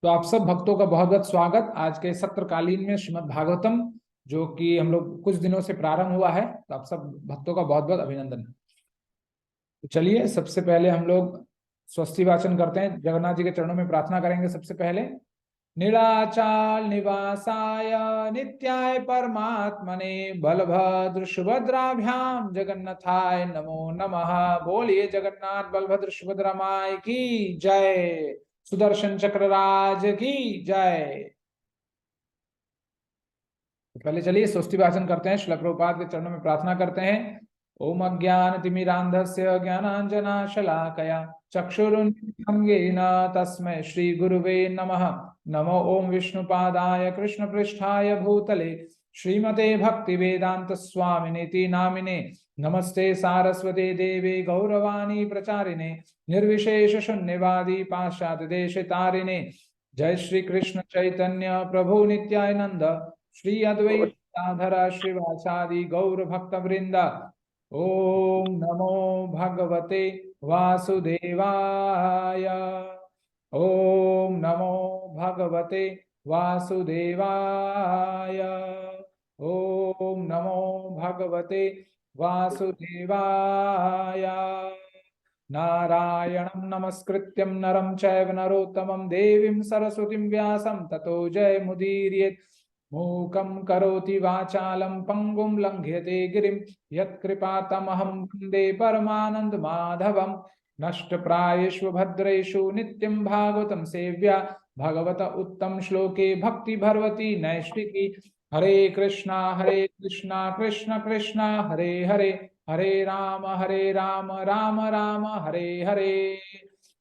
तो आप सब भक्तों का बहुत बहुत स्वागत आज के सत्रकालीन में श्रीमद् भागवतम, जो कि हम लोग कुछ दिनों से प्रारंभ हुआ है। तो आप सब भक्तों का बहुत बहुत अभिनंदन। तो चलिए, सबसे पहले हम लोग स्वस्ति वाचन करते हैं, जगन्नाथ जी के चरणों में प्रार्थना करेंगे। सबसे पहले नीलाचाल निवासाय नित्याय परमात्मने बलभद्र सुभद्राभ्याम जगन्नाथाय नमो नमः। बोलिए जगन्नाथ बलभद्र सुभद्रा माई की जय, सुदर्शन चक्र राज की जय। तो पहले चलिए स्वस्ति वाचन करते हैं, श्रील प्रभुपाद के चरणों में प्रार्थना करते हैं। ओम अज्ञानतिमिरान्धस्य ज्ञानाञ्जनशलाकया चक्षुरुन्मिलितं येन तस्मै श्री गुरुवे नमः। नमो ओम विष्णुपादाय कृष्णपृष्ठाय भूतले श्रीमते भक्ति वेदांत स्वामिनेति नामिने। नमस्ते सारस्वते देवे गौरवाणी प्रचारिणे निर्विशेष शून्यवादी पाश्चात्य देश तारिणे। जय श्री कृष्ण चैतन्य प्रभु नित्यानंद श्री अद्वैत गदाधर श्रीवासादि गौर भक्त वृंद। ओम नमो भगवते वासुदेवाय। ओम नमो भगवते वासुदेवाय। ओम नमो भगवते वासुदेवाय। नारायणं नमस्कृत्यं नरं चैव नरोत्तमं देवीं सरस्वतीं व्यासं ततो जयमुदीरयेत्। मूकं करोति वाचालं पंगुं लंघयते गिरिं यत्कृपातमहं वन्दे परमानन्दमाधवं। नष्टप्रायेषु भद्रेषु नित्यं भागवतं सेव्या भगवत उत्तम श्लोके भक्ति भरवती नैष्टिकी। हरे कृष्णा कृष्ण कृष्णा हरे हरे, हरे राम राम राम हरे हरे।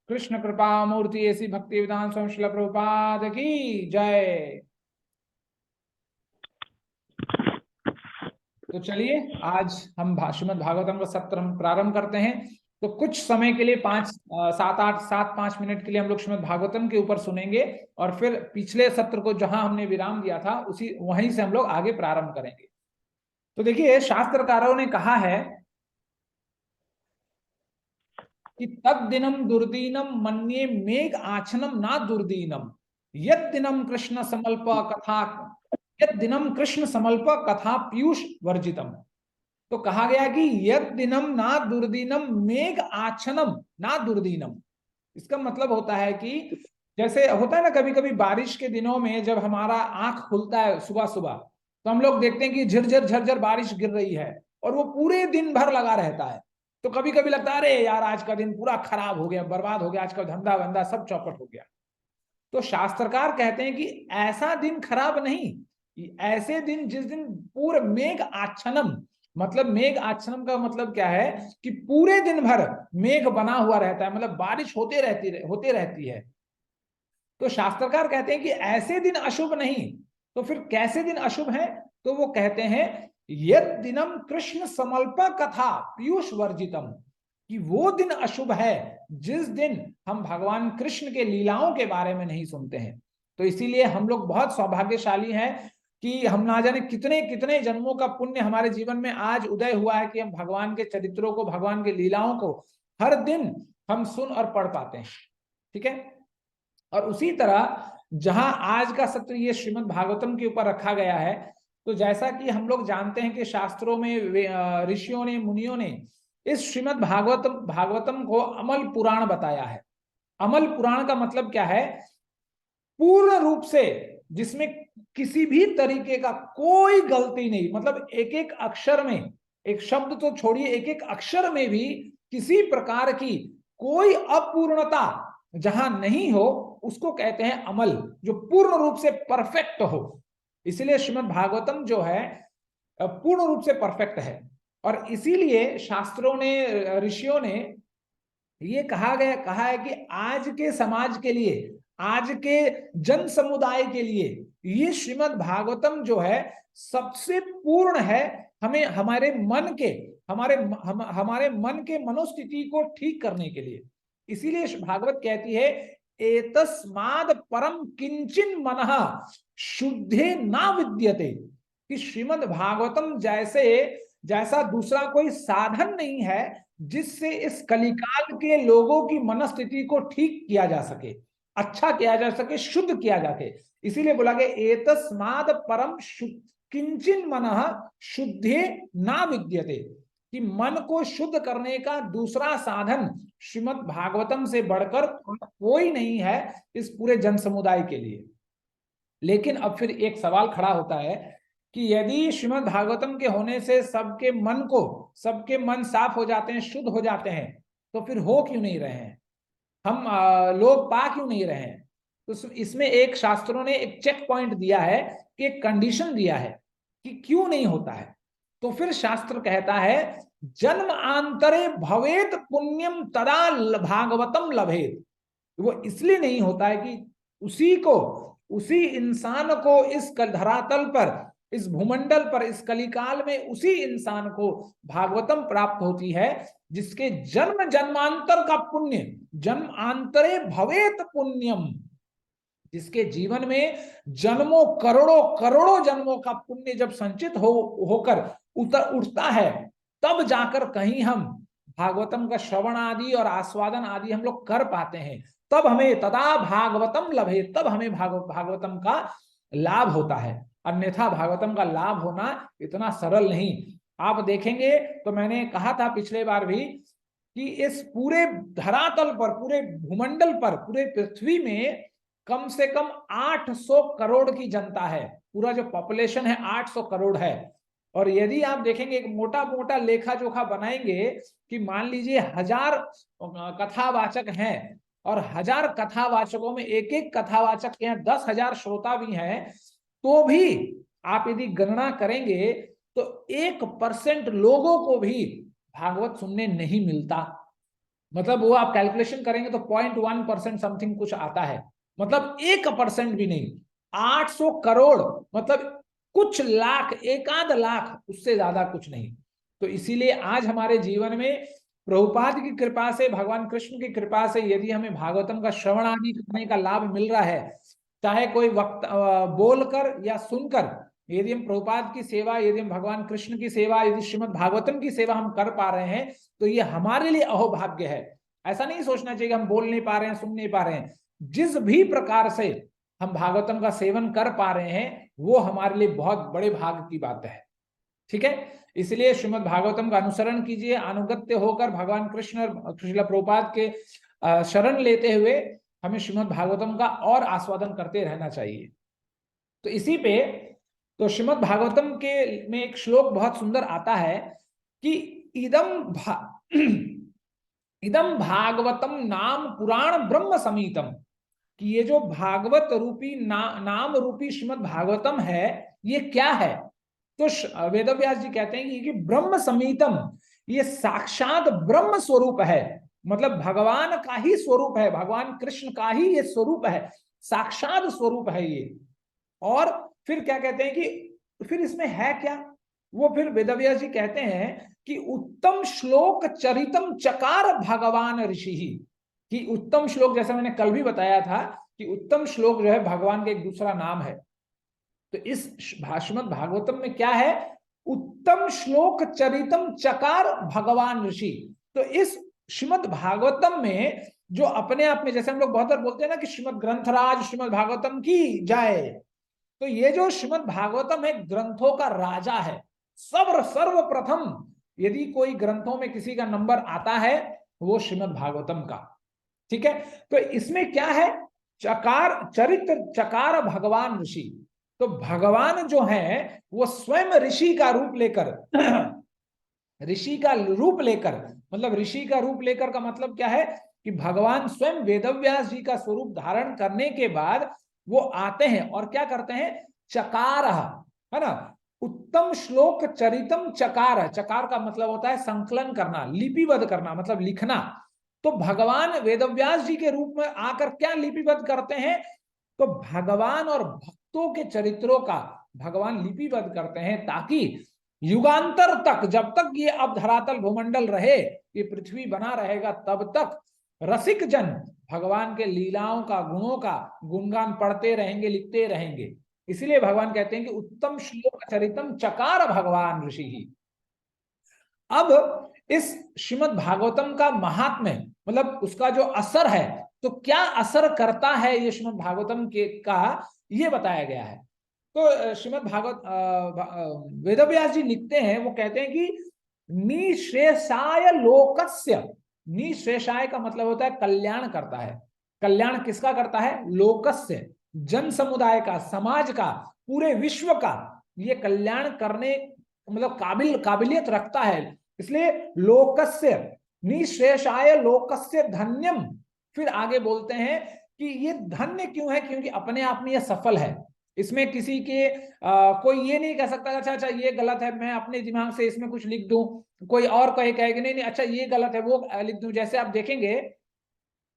कृष्ण कृपा मूर्ति ऐसी भक्ति विधान स्वामी श्रील प्रभुपाद की जय। तो चलिए, आज हम श्रीमद् भागवतम का सत्र प्रारंभ करते हैं। तो कुछ समय के लिए 5 मिनट के लिए हम लोग श्रीमद् भागवतम के ऊपर सुनेंगे, और फिर पिछले सत्र को जहां हमने विराम दिया था उसी वहीं से हम लोग आगे प्रारंभ करेंगे। तो देखिए, शास्त्रकारों ने कहा है कि तद दिनम दुर्दीनम मन्ये मेघ आचनम ना दुर्दीनम यद दिनम कृष्ण समल्प कथा यद दिनम कृष्ण समल्प कथा पीयूष वर्जितम। तो कहा गया कि यद दिनम ना दुर्दीनम मेघ आचनम ना दुर्दीनम। इसका मतलब होता है कि जैसे होता है ना, कभी कभी बारिश के दिनों में जब हमारा आंख खुलता है सुबह सुबह, तो हम लोग देखते हैं कि झिरझिर झरझर बारिश गिर रही है और वो पूरे दिन भर लगा रहता है। तो कभी कभी लगता है अरे यार, आज का दिन पूरा खराब हो गया, बर्बाद हो गया, आज का धंधा वंदा सब चौपट हो गया। तो शास्त्रकार कहते हैं कि ऐसा दिन खराब नहीं, ऐसे दिन जिस दिन पूरे मेघ आच्छनम, मतलब मेघ आच्छनम का मतलब क्या है कि पूरे दिन भर मेघ बना हुआ रहता है, मतलब बारिश होते रहती है। तो शास्त्रकार कहते हैं कि ऐसे दिन अशुभ नहीं। तो फिर कैसे दिन अशुभ है? तो वो कहते हैं यद दिनम कृष्ण समल्प कथा पीयूष वर्जितम, कि वो दिन अशुभ है जिस दिन हम भगवान कृष्ण के लीलाओं के बारे में नहीं सुनते हैं। तो इसीलिए हम लोग बहुत सौभाग्यशाली हैं कि हम ना जाने कितने कितने जन्मों का पुण्य हमारे जीवन में आज उदय हुआ है कि हम भगवान के चरित्रों को, भगवान के लीलाओं को हर दिन हम सुन और पढ़ पाते हैं। ठीक है। और उसी तरह जहां आज का सत्र ये श्रीमद् भागवतम के ऊपर रखा गया है, तो जैसा कि हम लोग जानते हैं कि शास्त्रों में ऋषियों ने, मुनियों ने इस श्रीमद् भागवतम को अमल पुराण बताया है। अमल पुराण का मतलब क्या है? पूर्ण रूप से जिसमें किसी भी तरीके का कोई गलती नहीं, मतलब एक एक अक्षर में, एक शब्द तो छोड़िए, एक एक अक्षर में भी किसी प्रकार की कोई अपूर्णता जहां नहीं हो, उसको कहते हैं अमल, जो पूर्ण रूप से परफेक्ट हो। इसलिए श्रीमद् भागवतम जो है पूर्ण रूप से परफेक्ट है। और इसीलिए शास्त्रों ने, ऋषियों ने ये कहा है कि आज के समाज के लिए, आज के जन समुदाय के लिए ये श्रीमद् भागवतम जो है सबसे पूर्ण है। हमें हमारे मन के, हमारे मन के मनोस्थिति को ठीक करने के लिए। इसीलिए भागवत कहती है एतस्माद् परम किंचिन मनः शुद्धे ना विद्यते, कि श्रीमद् भागवतम जैसा दूसरा कोई साधन नहीं है जिससे इस कलिकाल के लोगों की मनस्थिति को ठीक किया जा सके। अच्छा किया जा सके, शुद्ध किया जाके। इसीलिए बोला गया एतस्माद परम किंचिन मनः शुद्धे ना विद्यते, कि मन को शुद्ध करने का दूसरा साधन श्रीमद् भागवतम से बढ़कर कोई नहीं है इस पूरे जन समुदाय के लिए। लेकिन अब फिर एक सवाल खड़ा होता है कि यदि श्रीमद् भागवतम के होने से सबके मन साफ हो जाते हैं, शुद्ध हो जाते हैं, तो फिर हो क्यों नहीं रहे हैं, हम लोग पा क्यों नहीं रहे हैं? तो इसमें एक शास्त्रों ने एक चेक पॉइंट दिया है, कि एक कंडीशन दिया है कि क्यों नहीं होता है। तो फिर शास्त्र कहता है जन्म आंतरे भवेत पुण्यम तदा भागवतम लभेत। वो इसलिए नहीं होता है कि उसी इंसान को इस धरातल पर, इस भूमंडल पर, इस कलिकाल में उसी इंसान को भागवतम प्राप्त होती है जिसके जन्म जन्मांतर का पुण्य, जन्म आंतरे भवेत पुण्यम, जिसके जीवन में जन्मों करोड़ों करोड़ों जन्मों का पुण्य जब संचित होकर उठता है, तब जाकर कहीं हम भागवतम का श्रवण आदि और आस्वादन आदि हम लोग कर पाते हैं। तब हमें तदा भागवतम लभे, तब हमें भागवतम का लाभ होता है। अन्यथा भागवतम का लाभ होना इतना सरल नहीं। आप देखेंगे तो मैंने कहा था पिछले बार भी कि इस पूरे धरातल पर, पूरे भूमंडल पर, पूरे पृथ्वी में कम से कम 800 करोड़ की जनता है। पूरा जो पॉपुलेशन है 800 करोड़ है। और यदि आप देखेंगे एक मोटा मोटा लेखा जोखा बनाएंगे कि मान लीजिए 1000 कथावाचक हैं और 1000 कथावाचकों में एक एक कथावाचक के यहाँ 10,000 श्रोता भी हैं, तो भी आप यदि गणना करेंगे तो 1% लोगों को भी भागवत सुनने नहीं मिलता। मतलब वो आप कैलकुलेशन करेंगे तो 0.1% समथिंग कुछ आता है, मतलब 1% भी नहीं। 800 करोड़ मतलब कुछ लाख, एकाध लाख, उससे ज्यादा कुछ नहीं। तो इसीलिए आज हमारे जीवन में प्रभुपाद की कृपा से, भगवान कृष्ण की कृपा से यदि हमें भागवतम का श्रवण आदि करने का लाभ मिल रहा है, चाहे कोई वक्त बोलकर या सुनकर, यदि हम प्रभुपाद की सेवा, यदि हम भगवान कृष्ण की सेवा, यदि श्रीमद् भागवतम की सेवा हम कर पा रहे हैं, तो ये हमारे लिए अहोभाग्य है। ऐसा नहीं सोचना चाहिए कि हम बोल नहीं पा रहे हैं, सुन नहीं पा रहे हैं। जिस भी प्रकार से हम भागवतम का सेवन कर पा रहे हैं वो हमारे लिए बहुत बड़े भाग्य की बात है। ठीक है, इसलिए श्रीमद् भागवतम का अनुसरण कीजिए, अनुगत्य होकर भगवान कृष्ण और श्रील प्रभुपाद के शरण लेते हुए हमें श्रीमद् भागवतम का और आस्वादन करते रहना चाहिए। तो इसी पे तो श्रीमद् भागवतम के में एक श्लोक बहुत सुंदर आता है कि इदम भागवतम नाम पुराण ब्रह्म समीतम, कि ये जो भागवत रूपी नाम रूपी श्रीमद् भागवतम है, ये क्या है? तो वेदव्यास जी कहते हैं कि ब्रह्म समीतम, ये साक्षात ब्रह्म स्वरूप है, मतलब भगवान का ही स्वरूप है, भगवान कृष्ण का ही ये स्वरूप है, साक्षात स्वरूप है ये। और फिर क्या कहते हैं कि फिर इसमें है क्या? वो फिर वेदव्यास जी कहते हैं कि उत्तम श्लोक चरितम चकार भगवान ऋषि ही, कि उत्तम श्लोक, जैसा मैंने कल भी बताया था कि उत्तम श्लोक जो है भगवान का एक दूसरा नाम है। तो इस श्रीमद् भागवतम में क्या है? उत्तम श्लोक चरितम चकार भगवान ऋषि। तो इस श्रीमद् भागवतम में जो अपने आप में, जैसे हम लोग बहुत बार बोलते हैं ना कि श्रीमद् ग्रंथराज श्रीमद् भागवतम की जाए, तो ये जो श्रीमद् भागवतम है ग्रंथों का राजा है। सर्वप्रथम यदि कोई ग्रंथों में किसी का नंबर आता है वो श्रीमद् भागवतम का। ठीक है, तो इसमें क्या है? चकार, चरित्र चकार भगवान ऋषि। तो भगवान जो है वो स्वयं ऋषि का रूप लेकर ऋषि का रूप लेकर, मतलब ऋषि का रूप लेकर का मतलब क्या है कि भगवान स्वयं वेदव्यास जी का स्वरूप धारण करने के बाद वो आते हैं और क्या करते हैं? चकार, है ना, उत्तम श्लोक चरितम चकार। चकार का मतलब होता है संकलन करना, लिपिबद्ध करना, मतलब लिखना। तो भगवान वेदव्यास जी के रूप में आकर क्या लिपिबद्ध करते हैं? तो भगवान और भक्तों के चरित्रों का भगवान लिपिबद्ध करते हैं, ताकि युगांतर तक, जब तक ये अब धरातल भूमंडल रहे, ये पृथ्वी बना रहेगा, तब तक रसिक जन भगवान के लीलाओं का, गुणों का गुणगान पढ़ते रहेंगे, लिखते रहेंगे। इसलिए भगवान कहते हैं कि उत्तम श्लोक चरितम चकार भगवान ऋषि ही। अब इस श्रीमद् भागवतम का महात्म्य, मतलब उसका जो असर है, तो क्या असर करता है ये श्रीमद् भागवतम के का, ये बताया गया है। तो श्रीमद् भागवत वेदव्यास जी लिखते हैं, वो कहते हैं कि निःशेषाय लोकस्य, निःशेषाय का मतलब होता है कल्याण करता है। कल्याण किसका करता है? लोकस्य, जन समुदाय का, समाज का, पूरे विश्व का ये कल्याण करने मतलब काबिलियत रखता है। इसलिए लोकस्य, निःशेषाय लोकस्य धन्यम। फिर आगे बोलते हैं कि ये धन्य क्यों है? क्योंकि अपने आप में ये सफल है। इसमें किसी के कोई ये नहीं कह सकता अच्छा अच्छा ये गलत है, मैं अपने दिमाग से इसमें कुछ लिख दूं, कोई और कहेगा नहीं नहीं अच्छा ये गलत है वो लिख दूं। जैसे आप देखेंगे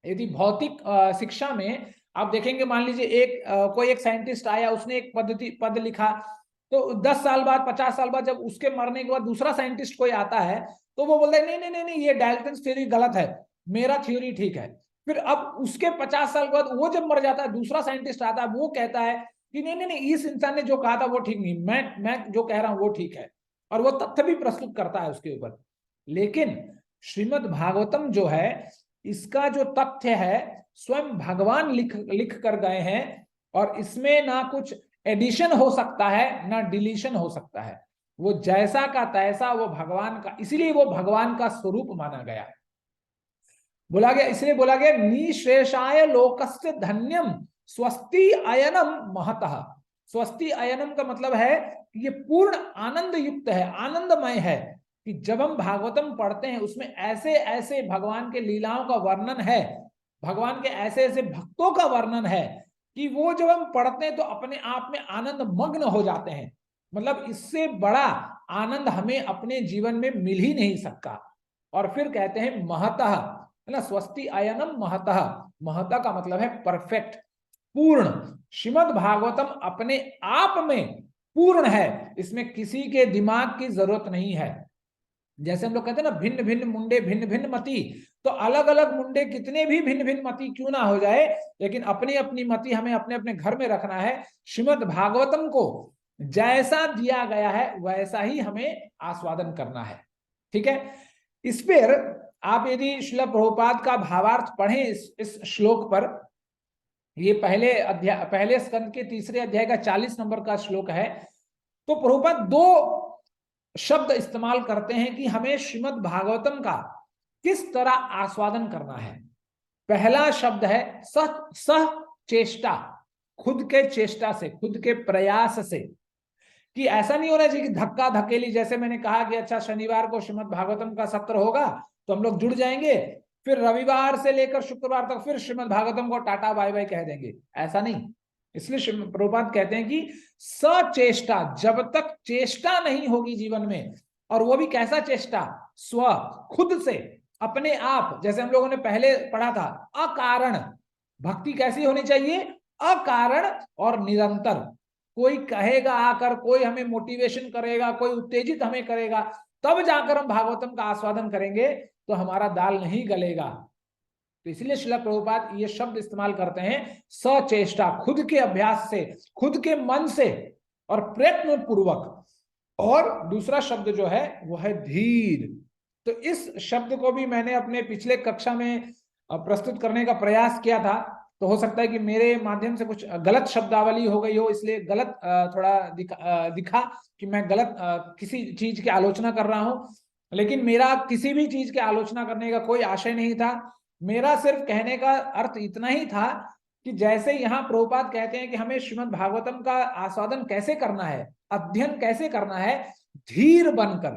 यदि भौतिक शिक्षा में आप देखेंगे, मान लीजिए कोई एक साइंटिस्ट आया, उसने एक पद लिखा, तो 10 साल बाद 50 साल बाद जब उसके मरने के बाद दूसरा साइंटिस्ट कोई आता है, तो वो बोलता है नहीं नहीं नहीं नहीं ये डाल्टन थ्योरी गलत है, मेरा थ्योरी ठीक है। फिर अब उसके 50 साल बाद वो जब मर जाता है, दूसरा साइंटिस्ट आता है, वो कहता है कि नहीं नहीं नहीं इस इंसान ने जो कहा था वो ठीक नहीं, मैं जो कह रहा हूं वो ठीक है, और वो तथ्य भी प्रस्तुत करता है उसके ऊपर। लेकिन श्रीमद् भागवतम जो है, इसका जो तथ्य है स्वयं भगवान लिख कर गए हैं, और इसमें ना कुछ एडिशन हो सकता है ना डिलीशन हो सकता है। वो जैसा का तैसा वो भगवान का, इसीलिए वो भगवान का स्वरूप माना गया, बोला गया। इसलिए बोला गया निःशेषाय लोकस्य धन्यम स्वस्ति अयनम महतः। स्वस्ति अयनम का मतलब है कि ये पूर्ण आनंद युक्त है, आनंदमय है, कि जब हम भागवतम पढ़ते हैं उसमें ऐसे ऐसे भगवान के लीलाओं का वर्णन है, भगवान के ऐसे ऐसे भक्तों का वर्णन है, कि वो जब हम पढ़ते हैं तो अपने आप में आनंद मग्न हो जाते हैं। मतलब इससे बड़ा आनंद हमें अपने जीवन में मिल ही नहीं सकता। और फिर कहते हैं महतः, है ना, स्वस्ति अयनम महतः। महतः का मतलब है परफेक्ट, पूर्ण। श्रीमद् भागवतम अपने आप में पूर्ण है, इसमें किसी के दिमाग की जरूरत नहीं है। जैसे हम लोग कहते हैं ना भिन्न भिन्न मुंडे भिन्न भिन्न मति, तो अलग अलग मुंडे कितने भी भिन्न भिन्न मति क्यों ना हो जाए, लेकिन अपनी अपनी मति हमें अपने अपने घर में रखना है। श्रीमद् भागवतम को जैसा दिया गया है वैसा ही हमें आस्वादन करना है। ठीक है। इस पर आप यदि श्रील प्रभुपाद का भावार्थ पढ़ें इस श्लोक पर, ये पहले स्कंद के तीसरे अध्याय का 40 नंबर का श्लोक है। तो प्रभुपाद दो शब्द इस्तेमाल करते हैं कि हमें श्रीमद् भागवतम का किस तरह आस्वादन करना है। पहला शब्द है सह चेष्टा, खुद के चेष्टा से, खुद के प्रयास से, कि ऐसा नहीं होना चाहिए कि धक्का धकेली। जैसे मैंने कहा कि अच्छा शनिवार को श्रीमद् भागवतम का सत्र होगा तो हम लोग जुड़ जाएंगे, फिर रविवार से लेकर शुक्रवार तक फिर श्रीमद् भागवतम को टाटा बाय बाय कह देंगे, ऐसा नहीं। इसलिए प्रभुपाद कहते हैं कि सचेष्टा, जब तक चेष्टा नहीं होगी जीवन में, और वो भी कैसा चेष्टा, स्व, खुद से, अपने आप। जैसे हम लोगों ने पहले पढ़ा था अकारण भक्ति कैसी होनी चाहिए, अकारण और निरंतर। कोई कहेगा आकर, कोई हमें मोटिवेशन करेगा, कोई उत्तेजित हमें करेगा, तब जाकर हम भागवतम का आस्वादन करेंगे, तो हमारा दाल नहीं गलेगा। तो इसलिए श्रील प्रभुपाद ये शब्द इस्तेमाल करते हैं सचेष्टा, खुद के अभ्यास से, खुद के मन से और प्रयत्न पूर्वक। और दूसरा शब्द जो है वो है धीर। तो इस शब्द को भी मैंने अपने पिछले कक्षा में प्रस्तुत करने का प्रयास किया था, तो हो सकता है कि मेरे माध्यम से कुछ गलत शब्दावली हो गई हो, इसलिए गलत थोड़ा दिखा कि मैं गलत किसी चीज की आलोचना कर रहा हूं। लेकिन मेरा किसी भी चीज की आलोचना करने का कोई आशय नहीं था। मेरा सिर्फ कहने का अर्थ इतना ही था कि जैसे यहाँ प्रभुपाद कहते हैं कि हमें श्रीमद् भागवतम का आस्वादन कैसे करना है, अध्ययन कैसे करना है, धीर बनकर।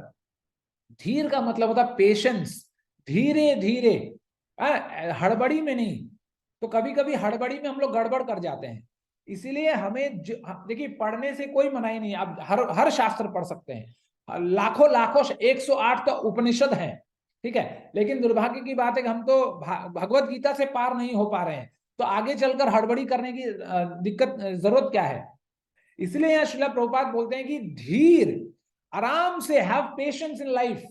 धीर का मतलब होता है पेशेंस, धीरे धीरे, हड़बड़ी में नहीं। तो कभी कभी हड़बड़ी में हम लोग गड़बड़ कर जाते हैं। इसीलिए हमें देखिए, पढ़ने से कोई मनाही नहीं, आप हर शास्त्र पढ़ सकते हैं, लाखों लाखों 108 तो उपनिषद हैं, ठीक है। लेकिन दुर्भाग्य की बात है कि हम तो भगवत गीता से पार नहीं हो पा रहे हैं, तो आगे चलकर हड़बड़ी करने की दिक्कत जरूरत क्या है। इसलिए यहाँ श्रील प्रभुपाद बोलते हैं कि धीर, आराम से, हैव पेशेंस इन लाइफ,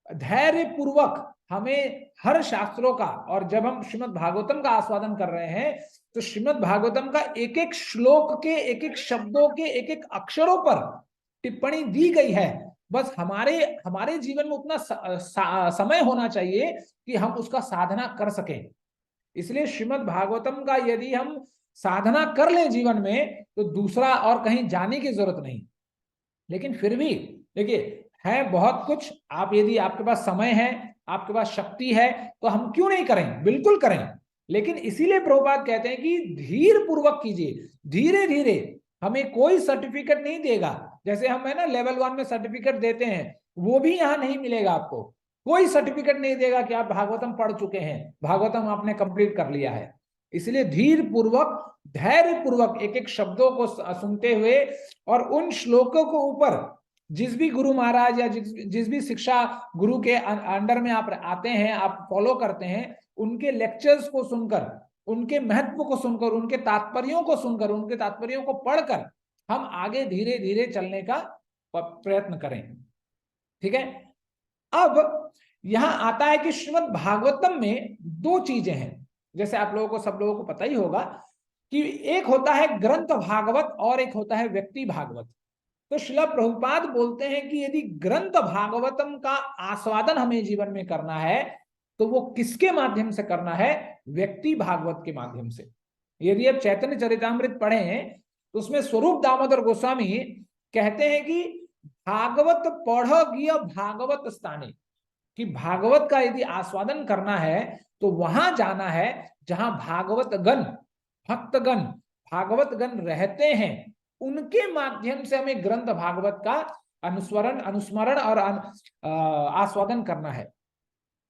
धैर्य पूर्वक हमें हर शास्त्रों का, और जब हम श्रीमद् भागवतम का आस्वादन कर रहे हैं तो श्रीमद् भागवतम का एक एक श्लोक के, एक एक शब्दों के, एक एक अक्षरों पर टिप्पणी दी गई है। बस हमारे जीवन में उतना समय होना चाहिए कि हम उसका साधना कर सकें। इसलिए श्रीमद् भागवतम का यदि हम साधना कर लें जीवन में तो दूसरा और कहीं जाने की जरूरत नहीं। लेकिन फिर भी देखिए है बहुत कुछ, आप यदि आपके पास समय है, आपके पास शक्ति है, तो हम क्यों नहीं करें, बिल्कुल करें। लेकिन इसीलिए प्रभुपाद कहते हैं कि धीर पूर्वक कीजिए, धीरे धीरे। हमें कोई सर्टिफिकेट नहीं देगा, जैसे हम है ना लेवल 1 में सर्टिफिकेट देते हैं, वो भी यहां नहीं मिलेगा आपको। कोई सर्टिफिकेट नहीं देगा कि आप भागवतम पढ़ चुके हैं, भागवतम आपने कंप्लीट कर लिया है। इसलिए धीर पूर्वक, धैर्य पूर्वक एक एक शब्दों को सुनते हुए, और उन श्लोकों को ऊपर जिस भी गुरु महाराज या जिस भी शिक्षा गुरु के अंडर में आप आते हैं, आप फॉलो करते हैं, उनके लेक्चर्स को सुनकर, उनके महत्व को सुनकर, उनके तात्पर्यों को सुनकर, उनके तात्पर्यों को पढ़कर हम आगे धीरे धीरे चलने का प्रयत्न करें। ठीक है। अब यहां आता है कि श्रीमद् भागवतम में दो चीजें हैं, जैसे आप लोगों को, सब लोगों को पता ही होगा कि एक होता है ग्रंथ भागवत और एक होता है व्यक्ति भागवत। तो श्रील प्रभुपाद बोलते हैं कि यदि ग्रंथ भागवतम का आस्वादन हमें जीवन में करना है तो वो किसके माध्यम से करना है, व्यक्ति भागवत के माध्यम से। यदि आप चैतन्य चरितामृत पढ़ें तो उसमें स्वरूप दामोदर गोस्वामी कहते हैं कि भागवत पढ़ गिय भागवत स्थाने, कि भागवत का यदि आस्वादन करना है तो वहां जाना है जहां भागवत गण, भक्तगण, भागवत गण रहते हैं, उनके माध्यम से हमें ग्रंथ भागवत का अनुस्मरण और आस्वादन करना है।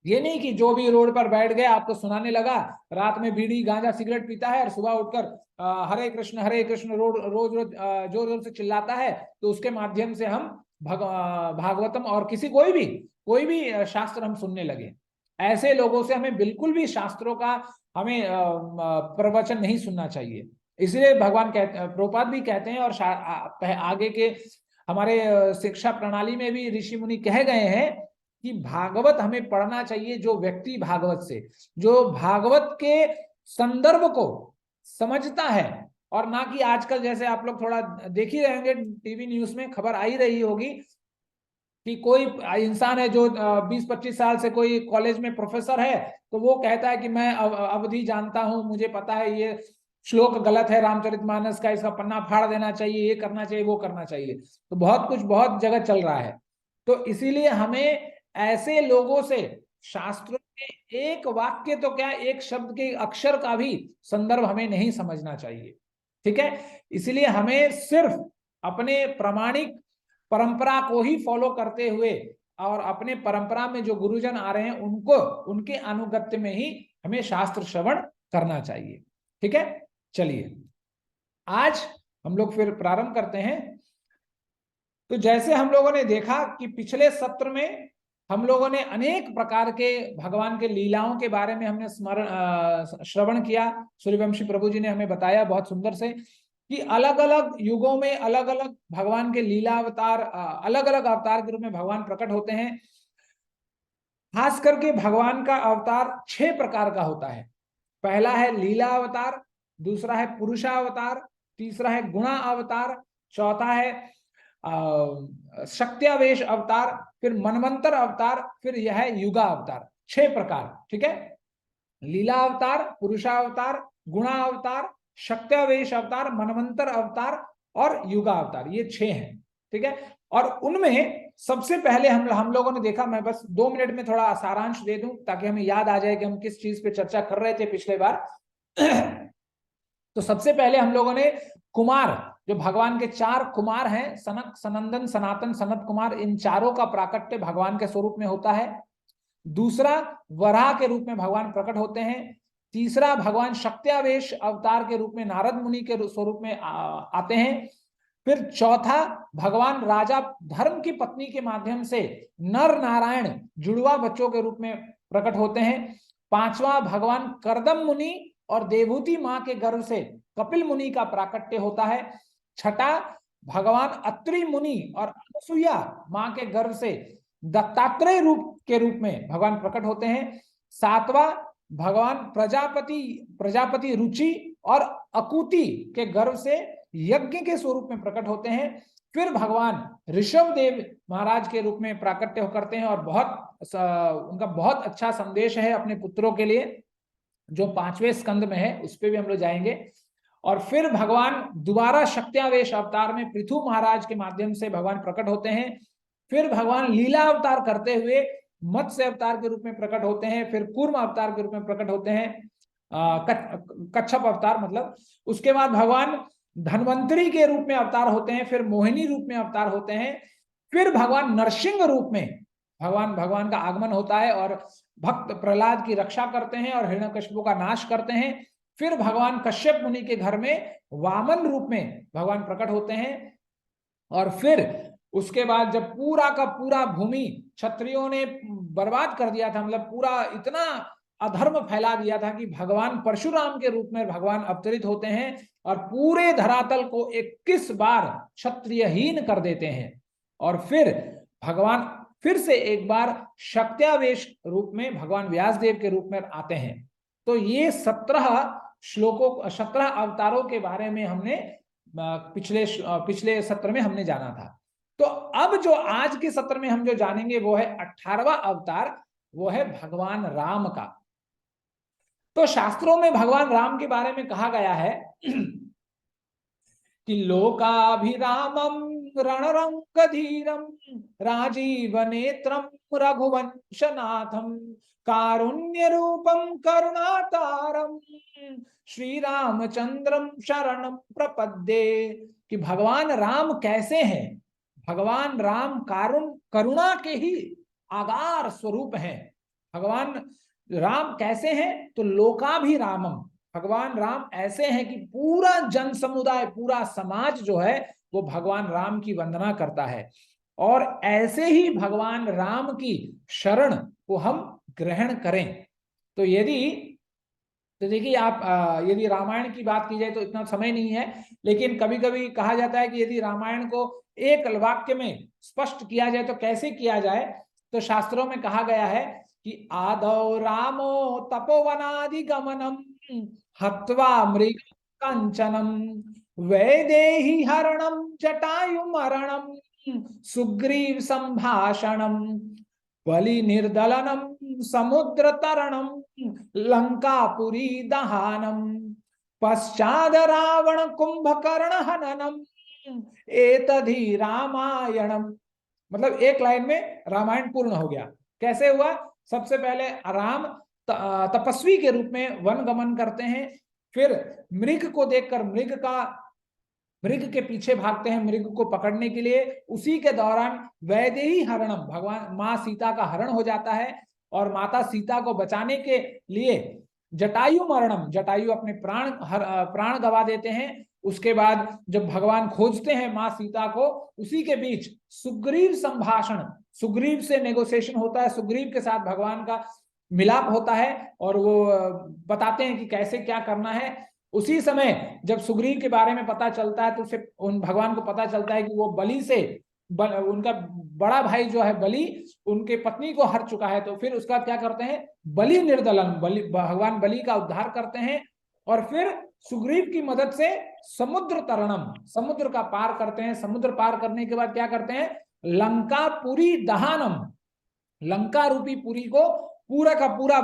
ये नहीं कि जो भी रोड पर बैठ गया आपको सुनाने लगा, रात में बीड़ी गांजा सिगरेट पीता है और सुबह उठकर हरे कृष्ण रोज रोज जोर जोर से चिल्लाता है, तो उसके माध्यम से हम भागवतम और कोई भी शास्त्र हम सुनने लगे। ऐसे लोगों से हमें बिल्कुल भी शास्त्रों का हमें प्रवचन नहीं सुनना चाहिए। इसलिए भगवान प्रभुपाद भी कहते हैं, और आगे के हमारे शिक्षा प्रणाली में भी ऋषि मुनि कह गए हैं कि भागवत हमें पढ़ना चाहिए जो व्यक्ति भागवत से, जो भागवत के संदर्भ को समझता है, और ना कि आजकल जैसे आप लोग थोड़ा देख ही रहेंगे, टीवी न्यूज में खबर आई रही होगी कि कोई इंसान है जो 20-25 साल से कोई कॉलेज में प्रोफेसर है, तो वो कहता है कि मैं अवधि जानता हूं, मुझे पता है ये श्लोक गलत है रामचरितमानस का, इसका पन्ना फाड़ देना चाहिए, ये करना चाहिए, वो करना चाहिए। तो बहुत कुछ बहुत जगह चल रहा है। तो इसीलिए हमें ऐसे लोगों से शास्त्रों के एक वाक्य तो क्या, एक शब्द के अक्षर का भी संदर्भ हमें नहीं समझना चाहिए। ठीक है। इसलिए हमें सिर्फ अपने प्रामाणिक परंपरा को ही फॉलो करते हुए, और अपने परंपरा में जो गुरुजन आ रहे हैं उनको, उनके अनुगत्य में ही हमें शास्त्र श्रवण करना चाहिए। ठीक है। चलिए आज हम लोग फिर प्रारंभ करते हैं। तो जैसे हम लोगों ने देखा कि पिछले सत्र में हम लोगों ने अनेक प्रकार के भगवान के लीलाओं के बारे में हमने श्रवण किया। सूर्यवंशी प्रभु जी ने हमें बताया बहुत सुंदर से कि अलग अलग युगों में अलग अलग भगवान के लीला अवतार, अलग अलग अवतार के रूप में भगवान प्रकट होते हैं। खास करके भगवान का अवतार 6 प्रकार का होता है। पहला है लीला अवतार, दूसरा है पुरुषा अवतार, तीसरा है गुणा अवतार, चौथा है शक्त्यावेश अवतार, फिर मनवंतर अवतार, फिर यह है युगा अवतार। 6 प्रकार। ठीक है। लीला अवतार, पुरुषा अवतार, गुणा अवतार, शक्त्यावेश अवतार, मनवंतर अवतार और युगा अवतार, ये 6 हैं। ठीक है। और उनमें सबसे पहले हम लोगों ने देखा, मैं बस 2 मिनट में थोड़ा सारांश दे दूं ताकि हमें याद आ जाए कि हम किस चीज पे चर्चा कर रहे थे पिछले बार। तो सबसे पहले हम लोगों ने कुमार, जो भगवान के 4 कुमार हैं, सनक, सनंदन, सनातन, सनत कुमार, इन चारों का प्राकट्य भगवान के स्वरूप में होता है। दूसरा, वराह के रूप में भगवान प्रकट होते हैं। तीसरा, भगवान शक्त्यावेश अवतार के रूप में नारद मुनि के स्वरूप में आते हैं। फिर चौथा, भगवान राजा धर्म की पत्नी के माध्यम से नर नारायण जुड़वा बच्चों के रूप में प्रकट होते हैं। पांचवा, भगवान करदम मुनि और देवहूति मां के गर्भ से कपिल मुनि का प्राकट्य होता है। छठा, भगवान अत्रि मुनि और अनसुईया मां के गर्भ से दत्तात्रेय के रूप में भगवान प्रकट होते हैं। सातवां, भगवान प्रजापति रुचि और अकुति के गर्भ से यज्ञ के स्वरूप में प्रकट होते हैं। फिर भगवान ऋषभ देव महाराज के रूप में प्राकट्य करते हैं, और उनका बहुत अच्छा संदेश है अपने पुत्रों के लिए। जो 5वें स्कंद में है, उस पर भी हम लोग जाएंगे। और फिर भगवान दोबारा शक्त्यावेश अवतार में पृथु महाराज के माध्यम से भगवान प्रकट होते हैं। फिर भगवान लीला अवतार करते हुए मत्स्य अवतार के रूप में प्रकट होते हैं, फिर कूर्म अवतार के रूप में प्रकट होते हैं, कच्छप अवतार मतलब। उसके बाद भगवान धन्वंतरी के रूप में अवतार होते हैं, फिर मोहिनी रूप में अवतार होते हैं, फिर भगवान नरसिंह रूप में भगवान का आगमन होता है और भक्त प्रहलाद की रक्षा करते हैं और हिरण्यकशिपु का नाश करते हैं। फिर भगवान कश्यप मुनि के घर में वामन रूप में भगवान प्रकट होते हैं। और फिर उसके बाद जब पूरा का पूरा भूमि क्षत्रियों ने बर्बाद कर दिया था, मतलब पूरा इतना अधर्म फैला दिया था कि भगवान परशुराम के रूप में भगवान अवतरित होते हैं और पूरे धरातल को 21 बार क्षत्रियहीन कर देते हैं। और फिर भगवान फिर से एक बार शक्त्यावेश रूप में भगवान व्यासदेव के रूप में आते हैं। तो ये 17 श्लोकों 17 अवतारों के बारे में हमने पिछले सत्र में हमने जाना था। तो अब जो आज के सत्र में हम जो जानेंगे वो है 18वां अवतार, वो है भगवान राम का। तो शास्त्रों में भगवान राम के बारे में कहा गया है कि लोकाभिरामं रणरंगधीरं राजीव नेत्रं रघुवंशनाथं कारुण्य रूपं करुणातारं श्री रामचंद्रम शरणं प्रपद्ये। कि भगवान राम कैसे हैं? भगवान राम करुणा के ही आगार स्वरूप हैं। भगवान राम कैसे हैं? तो लोकाभिरामम, भगवान राम ऐसे हैं कि पूरा जन समुदाय, पूरा समाज जो है वो भगवान राम की वंदना करता है। और ऐसे ही भगवान राम की शरण को हम ग्रहण करें। तो देखिए आप यदि रामायण की बात की जाए तो इतना समय नहीं है, लेकिन कभी कभी कहा जाता है कि यदि रामायण को एक वाक्य में स्पष्ट किया जाए तो कैसे किया जाए। तो शास्त्रों में कहा गया है कि आदौ रामो तपोवनादिगमनम हत्वा मृग कंचनम वैदेही हरणम जटायु मरणम सुग्रीव संभाषणम बलि निर्दलनम समुद्र तरणम लंकापुरी दहानम पश्चाद रावण कुंभकर्ण हननम एतधि रामायणम। मतलब एक लाइन में रामायण पूर्ण हो गया। कैसे हुआ? सबसे पहले राम तपस्वी के रूप में वन गमन करते हैं, फिर मृग को देखकर मृग के पीछे भागते हैं मृग को पकड़ने के लिए। उसी के दौरान वैदेही हरणम, भगवान माँ सीता का हरण हो जाता है और माता सीता को बचाने के लिए जटायु मरणम, जटायु अपने प्राण गवा देते हैं। उसके बाद जब भगवान खोजते हैं माँ सीता को, उसी के बीच सुग्रीव संभाषण, सुग्रीव से नेगोशिएशन होता है, सुग्रीव के साथ भगवान का मिलाप होता है और वो बताते हैं कि कैसे क्या करना है। उसी समय जब सुग्रीव के बारे में पता चलता है तो उसे उन भगवान को पता चलता है कि वो बलि से उनका बड़ा भाई जो है बलि उनके पत्नी को हर चुका है। तो फिर उसका क्या करते हैं? बलि निर्दलन, भगवान बलि का उद्धार करते हैं और फिर सुग्रीव की मदद से समुद्र तरणम, समुद्र का पार करते हैं। समुद्र पार करने के बाद क्या करते हैं? लंकापुरी दहानम, लंका रूपी पुरी को पूरा का पूरा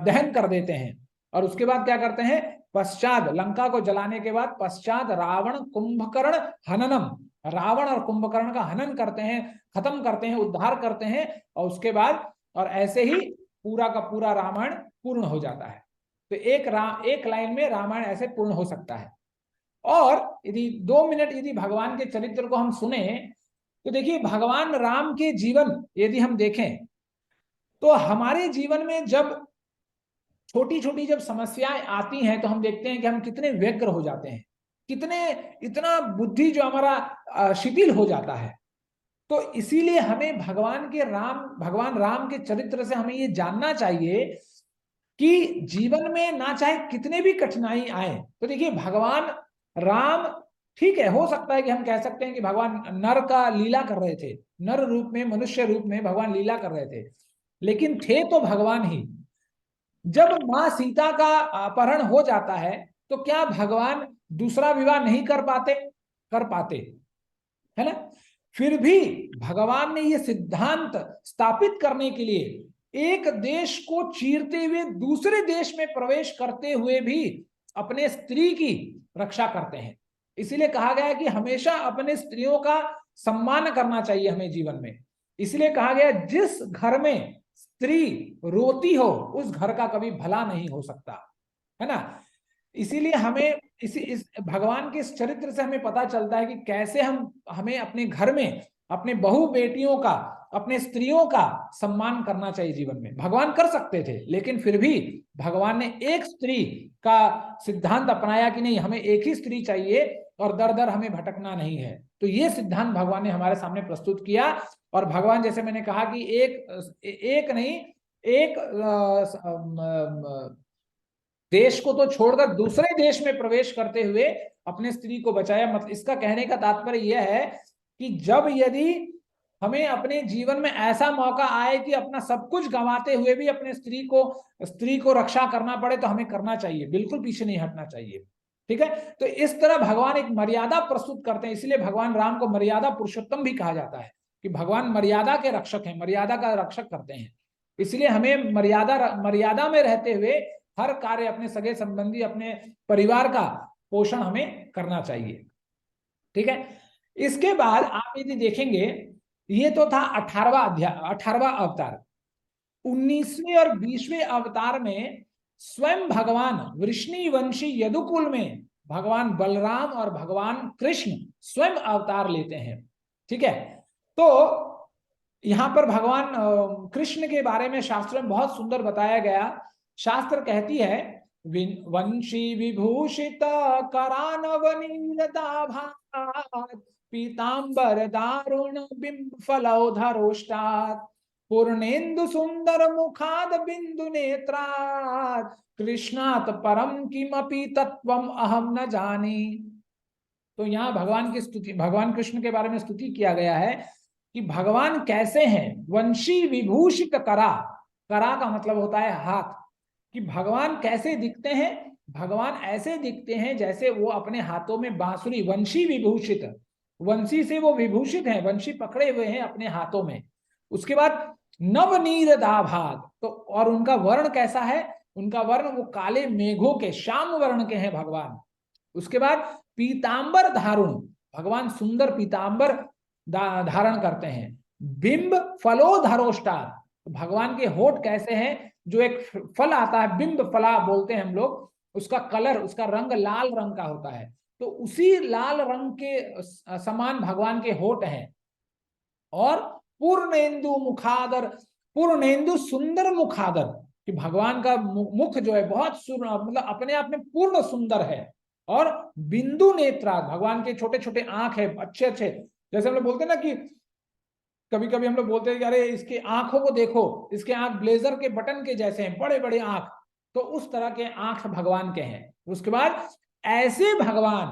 दहन कर देते हैं। और उसके बाद क्या करते हैं? पश्चात लंका को जलाने के बाद पश्चात रावण कुंभकर्ण हननम, रावण और कुंभकर्ण का हनन करते हैं, खत्म करते हैं, उद्धार करते हैं। और उसके बाद और ऐसे ही पूरा का पूरा रामायण पूर्ण हो जाता है। तो एक लाइन में रामायण ऐसे पूर्ण हो सकता है। और यदि 2 मिनट यदि भगवान के चरित्र को हम सुने तो देखिए भगवान राम के जीवन यदि हम देखें तो हमारे जीवन में जब छोटी छोटी जब समस्याएं आती हैं तो हम देखते हैं कि हम कितने व्यग्र हो जाते हैं, इतना बुद्धि जो हमारा शिथिल हो जाता है। तो इसीलिए हमें भगवान राम के चरित्र से हमें ये जानना चाहिए कि जीवन में ना चाहे कितने भी कठिनाई आए, तो देखिए भगवान राम, ठीक है, हो सकता है कि हम कह सकते हैं कि भगवान नर का लीला कर रहे थे, नर रूप में, मनुष्य रूप में भगवान लीला कर रहे थे, लेकिन थे तो भगवान ही। जब मां सीता का अपहरण हो जाता है तो क्या भगवान दूसरा विवाह नहीं कर पाते? कर पाते, है ना। फिर भी भगवान ने यह सिद्धांत स्थापित करने के लिए एक देश को चीरते हुए दूसरे देश में प्रवेश करते हुए भी अपने स्त्री की रक्षा करते हैं। इसीलिए कहा गया है कि हमेशा अपने स्त्रियों का सम्मान करना चाहिए हमें जीवन में। इसलिए कहा गया जिस घर में स्त्री रोती हो उस घर का कभी भला नहीं हो सकता, है ना। इसीलिए हमें इस भगवान के इस चरित्र से हमें पता चलता है कि कैसे हमें अपने घर में अपने बहू बेटियों का, अपने स्त्रियों का सम्मान करना चाहिए जीवन में। भगवान कर सकते थे, लेकिन फिर भी भगवान ने एक स्त्री का सिद्धांत अपनाया कि नहीं, हमें एक ही स्त्री चाहिए और दर दर हमें भटकना नहीं है। तो ये सिद्धांत भगवान ने हमारे सामने प्रस्तुत किया। और भगवान, जैसे मैंने कहा कि एक नहीं, एक देश को तो छोड़कर दूसरे देश में प्रवेश करते हुए अपने स्त्री को बचाया। मतलब इसका कहने का तात्पर्य यह है कि जब यदि हमें अपने जीवन में ऐसा मौका आए कि अपना सब कुछ गंवाते हुए भी अपने स्त्री को रक्षा करना पड़े तो हमें करना चाहिए, बिल्कुल पीछे नहीं हटना चाहिए। ठीक है, तो इस तरह भगवान एक मर्यादा प्रस्तुत करते हैं। इसलिए भगवान राम को मर्यादा पुरुषोत्तम भी कहा जाता है कि भगवान मर्यादा के रक्षक हैं, मर्यादा का रक्षक करते हैं। इसलिए हमें मर्यादा में रहते हुए हर कार्य, अपने सगे संबंधी, अपने परिवार का पोषण हमें करना चाहिए। ठीक है, इसके बाद आप यदि देखेंगे, ये तो था 18वां अवतार। 19वें और 20वें अवतार में स्वयं भगवान वृष्णिवंशी यदुकुल में भगवान बलराम और भगवान कृष्ण स्वयं अवतार लेते हैं। ठीक है, तो यहां पर भगवान कृष्ण के बारे में शास्त्र में बहुत सुंदर बताया गया। शास्त्र कहती है, वंशी विभूषित करानवनीरदाभात पीतांबर दारुण बिंब फलौधरोष्टात् पूर्णेन्दु सुंदर मुखाद बिंदु नेत्रात् कृष्णात् परम किमपि तत्वम अहम न जानी। तो यहाँ भगवान की स्तुति, भगवान कृष्ण के बारे में स्तुति किया गया है कि भगवान कैसे हैं। वंशी विभूषित करा, करा का मतलब होता है हाथ, कि भगवान कैसे दिखते हैं। भगवान ऐसे दिखते हैं जैसे वो अपने हाथों में बांसुरी, वंशी विभूषित, वंशी से वो विभूषित हैं, वंशी पकड़े हुए हैं अपने हाथों में। उसके बाद नवनीर दाभाग, तो और उनका वर्ण कैसा है, उनका वर्ण वो काले मेघों के, श्याम वर्ण के हैं भगवान। उसके बाद पीतांबर धारुण, भगवान सुंदर पीतांबर धारण करते हैं। बिंब फलोधरोष्टार, भगवान के होठ कैसे हैं, जो एक फल आता है बिंब फला बोलते हैं हम लोग, उसका कलर, उसका रंग लाल रंग का होता है, तो उसी लाल रंग के समान भगवान के होठ हैं। और पूर्णेन्दु मुखादर, पूर्णेन्दु सुंदर मुखादर, कि भगवान का मुख जो है बहुत मतलब अपने आप में पूर्ण सुंदर है। और बिंदु नेत्रा, भगवान के छोटे छोटे आंख है, अच्छे अच्छे, जैसे हम लोग बोलते हैं ना कि कभी कभी हम लोग बोलते हैं कि अरे इसके आंखों को देखो, इसके आंख ब्लेजर के बटन के जैसे हैं, बड़े बड़े आंख, तो उस तरह के आंख भगवान के हैं। उसके बाद ऐसे भगवान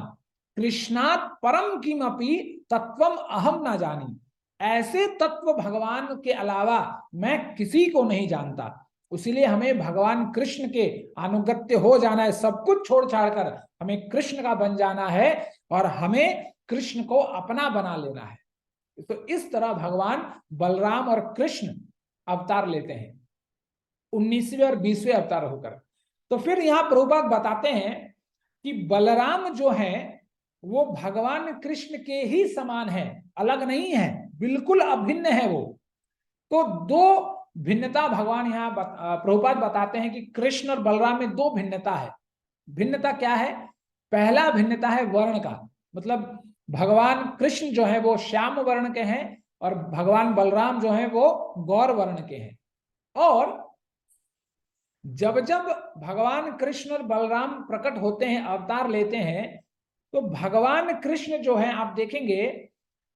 कृष्णात् परम किमपि तत्वम अहम ना जानी, ऐसे तत्व भगवान के अलावा मैं किसी को नहीं जानता। इसीलिए हमें भगवान कृष्ण के अनुगत्य हो जाना है, सब कुछ छोड़ छाड़ कर हमें कृष्ण का बन जाना है और हमें कृष्ण को अपना बना लेना है। तो इस तरह भगवान बलराम और कृष्ण अवतार लेते हैं 19वें और 20वें अवतार होकर। तो फिर यहां प्रभुपाद बताते हैं कि बलराम जो है वो भगवान कृष्ण के ही समान है, अलग नहीं है, बिल्कुल अभिन्न है वो। तो दो भिन्नता भगवान यहाँ प्रभुपाद बताते हैं कि कृष्ण और बलराम में दो भिन्नता है। भिन्नता क्या है? पहला भिन्नता है वर्ण का, मतलब भगवान कृष्ण जो है वो श्याम वर्ण के हैं और भगवान बलराम जो है वो गौर वर्ण के हैं। और जब जब भगवान कृष्ण और बलराम प्रकट होते हैं, अवतार लेते हैं, तो भगवान कृष्ण जो है आप देखेंगे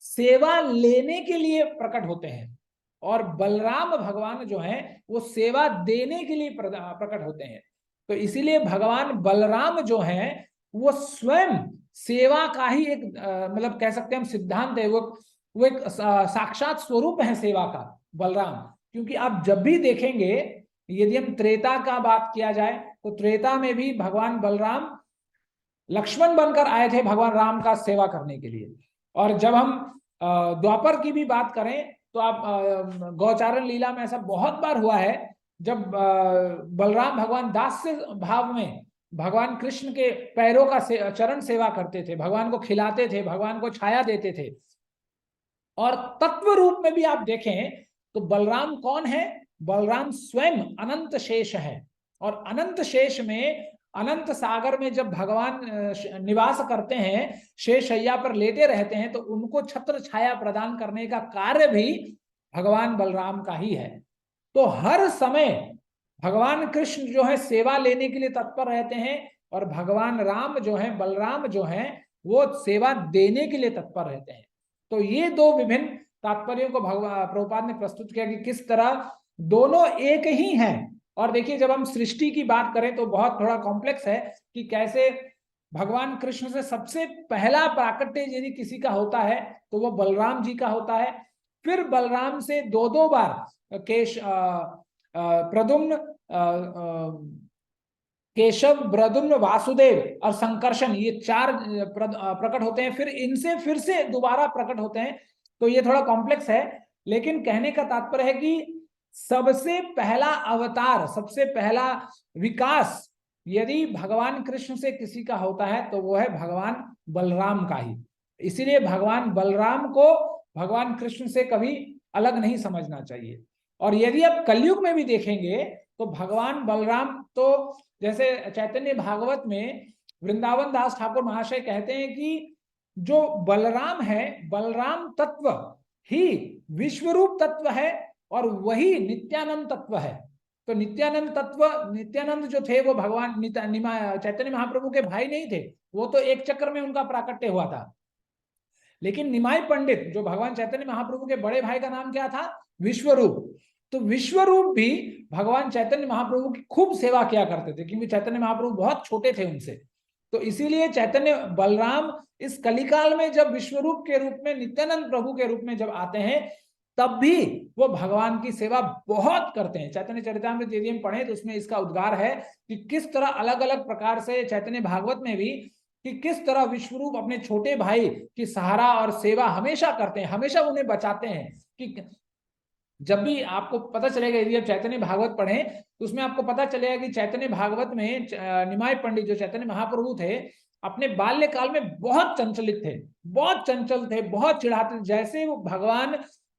सेवा लेने के लिए प्रकट होते हैं और बलराम भगवान जो है वो सेवा देने के लिए प्रकट होते हैं। तो इसीलिए भगवान बलराम जो है वो स्वयं सेवा का ही एक मतलब कह सकते हैं हम सिद्धांत है, वो एक साक्षात स्वरूप है सेवा का बलराम। क्योंकि आप जब भी देखेंगे, यदि हम त्रेता का बात किया जाए तो त्रेता में भी भगवान बलराम लक्ष्मण बनकर आए थे भगवान राम का सेवा करने के लिए। और जब हम द्वापर की भी बात करें तो आप गौचारण लीला में ऐसा बहुत बार हुआ है, जब बलराम भगवान दास्य भाव में भगवान कृष्ण के पैरों का चरण सेवा करते थे, भगवान को खिलाते थे, भगवान को छाया देते थे। और तत्व रूप में भी आप देखें तो बलराम कौन है? बलराम स्वयं अनंत शेष है। और अनंत शेष में, अनंत सागर में जब भगवान निवास करते हैं, शेषैया पर लेटे रहते हैं, तो उनको छत्र छाया प्रदान करने का कार्य भी भगवान बलराम का ही है। तो हर समय भगवान कृष्ण जो है सेवा लेने के लिए तत्पर रहते हैं, और भगवान राम जो है, बलराम जो है, वो सेवा देने के लिए तत्पर रहते हैं। तो ये दो विभिन्न तात्पर्यों को प्रभुपाद ने प्रस्तुत किया कि किस तरह दोनों एक ही हैं। और देखिए, जब हम सृष्टि की बात करें तो बहुत थोड़ा कॉम्प्लेक्स है कि कैसे भगवान कृष्ण से सबसे पहला प्राकट्य यदि किसी का होता है तो वो बलराम जी का होता है। फिर बलराम से दो दो बार प्रद्युम्न, केशव, प्रद्युम्न, वासुदेव और संकर्षण, ये चार प्रकट होते हैं। फिर इनसे फिर से दोबारा प्रकट होते हैं। तो ये थोड़ा कॉम्प्लेक्स है, लेकिन कहने का तात्पर्य है कि सबसे पहला अवतार, सबसे पहला विकास यदि भगवान कृष्ण से किसी का होता है तो वो है भगवान बलराम का ही। इसीलिए भगवान बलराम को भगवान कृष्ण से कभी अलग नहीं समझना चाहिए। और यदि आप कलयुग में भी देखेंगे तो भगवान बलराम, तो जैसे चैतन्य भागवत में वृंदावन दास ठाकुर महाशय कहते हैं कि जो बलराम है, बलराम तत्व ही विश्वरूप तत्व है और वही नित्यानंद तत्व है। तो नित्यानंद तत्व, नित्यानंद जो थे वो भगवान चैतन्य महाप्रभु के भाई नहीं थे, वो तो एक चक्र में उनका प्राकट्य हुआ था। लेकिन निमाय पंडित जो भगवान चैतन्य महाप्रभु के बड़े भाई का नाम क्या था? विश्वरूप। तो विश्वरूप भी भगवान चैतन्य महाप्रभु की खूब सेवा किया करते थे, क्योंकि चैतन्य महाप्रभु बहुत छोटे थे उनसे। तो इसीलिए चैतन्य बलराम इस कलिकाल में जब विश्वरूप के रूप में, नित्यानंद प्रभु के रूप में जब आते हैं, तब भी वो भगवान की सेवा बहुत करते हैं। चैतन्य चरितामृत यदि हम पढ़ें तो उसमें इसका उद्गार है कि किस तरह अलग अलग प्रकार से चैतन्य भागवत में भी, कि किस तरह विश्वरूप अपने छोटे भाई की सहारा और सेवा हमेशा करते हैं, हमेशा उन्हें बचाते हैं। कि जब भी आपको पता चलेगा, यदि आप चैतन्य भागवत पढ़ें तो उसमें आपको पता चलेगा कि चैतन्य भागवत में निमाय पंडित जो चैतन्य महाप्रभु थे, अपने बाल्यकाल में बहुत चंचलित थे, बहुत चंचल थे, बहुत चिढ़ाते। जैसे वो भगवान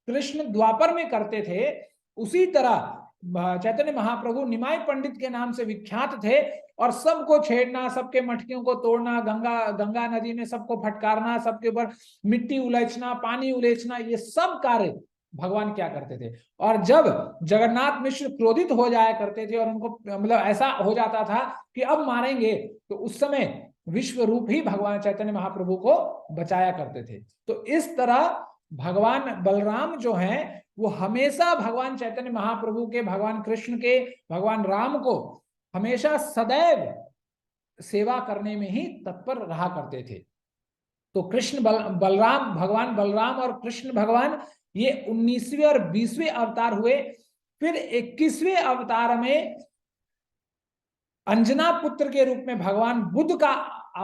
कृष्ण द्वापर में करते थे, उसी तरह चैतन्य महाप्रभु निमाय पंडित के नाम से विख्यात थे। और सबको छेड़ना, सबके मटकियों को तोड़ना, गंगा नदी में सबको फटकारना, सबके ऊपर मिट्टी उलझना, पानी उलझना, ये सब कार्य भगवान क्या करते थे। और जब जगन्नाथ मिश्र क्रोधित हो जाया करते थे और उनको मतलब ऐसा हो जाता था कि अब मारेंगे, तो उस समय विश्व रूप ही भगवान चैतन्य महाप्रभु को बचाया करते थे। तो इस तरह भगवान बलराम जो हैं वो हमेशा भगवान चैतन्य महाप्रभु के, भगवान कृष्ण के, भगवान राम को हमेशा सदैव सेवा करने में ही तत्पर रहा करते थे। तो कृष्ण बलराम, भगवान बलराम और कृष्ण भगवान, ये 19वें और 20वें अवतार हुए। फिर 21वें अवतार में अंजना पुत्र के रूप में भगवान बुद्ध का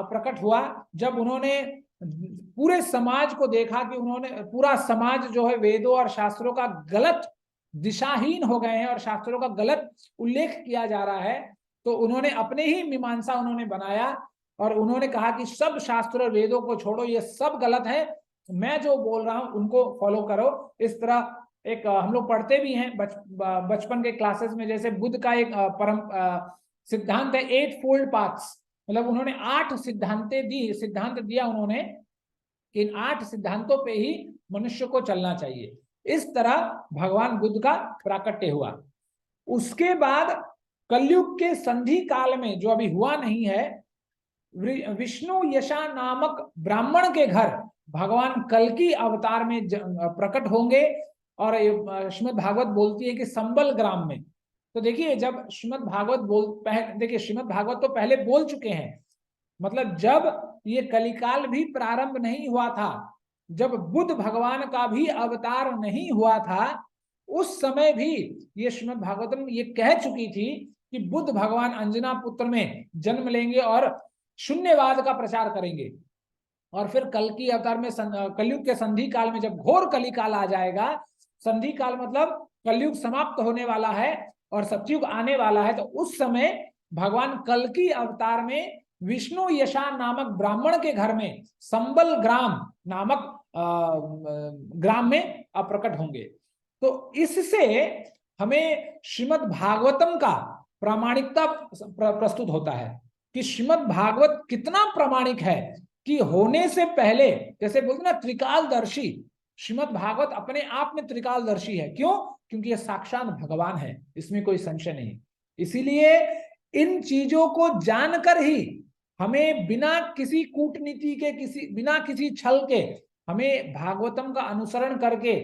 प्रकट हुआ। जब उन्होंने पूरे समाज को देखा कि उन्होंने, पूरा समाज जो है वेदों और शास्त्रों का गलत, दिशाहीन हो गए हैं और शास्त्रों का गलत उल्लेख किया जा रहा है, तो उन्होंने अपने ही मीमांसा उन्होंने बनाया और उन्होंने कहा कि सब शास्त्र और वेदों को छोड़ो, ये सब गलत है, मैं जो बोल रहा हूं उनको फॉलो करो। इस तरह एक हम लोग पढ़ते भी हैं बचपन के क्लासेस में, जैसे बुद्ध का एक परम सिद्धांत है, 8 फोल्ड पाथ्स। मतलब उन्होंने 8 सिद्धांत दिया उन्होंने, इन 8 सिद्धांतों पे ही मनुष्य को चलना चाहिए। इस तरह भगवान बुद्ध का प्राकट्य हुआ। उसके बाद कलयुग के संधि काल में, जो अभी हुआ नहीं है, विष्णु यशा नामक ब्राह्मण के घर भगवान कल्कि अवतार में प्रकट होंगे। और श्रीमद् भागवत बोलती है कि संबल ग्राम में। तो देखिए, जब श्रीमद् भागवत देखिए श्रीमद् भागवत तो पहले बोल चुके हैं, मतलब जब ये कलिकाल भी प्रारंभ नहीं हुआ था, जब बुद्ध भगवान का भी अवतार नहीं हुआ था, उस समय भी ये श्रीमद् भागवतम ये कह चुकी थी कि बुद्ध भगवान अंजना पुत्र में जन्म लेंगे और शून्यवाद का प्रचार करेंगे। और फिर कल की अवतार में कलयुग के संधि काल में जब घोर कलिकाल आ जाएगा, संधि काल मतलब कलयुग समाप्त होने वाला है और सतयुग आने वाला है, तो उस समय भगवान कल्कि अवतार में विष्णु यशान नामक ब्राह्मण के घर में संबल ग्राम नामक ग्राम में अप्रकट होंगे। तो इससे हमें श्रीमद् भागवतम का प्रामाणिकता प्रस्तुत होता है कि श्रीमद् भागवत कितना प्रामाणिक है कि होने से पहले, जैसे बोलते ना त्रिकालदर्शी, श्रीमद् भागवत अपने आप में त्रिकालदर्शी है। क्यों? क्योंकि ये साक्षात भगवान है, इसमें कोई संशय नहीं। इसीलिए इन चीजों को जानकर ही हमें बिना किसी कूटनीति के, बिना किसी छल के, हमें भागवतम का अनुसरण करके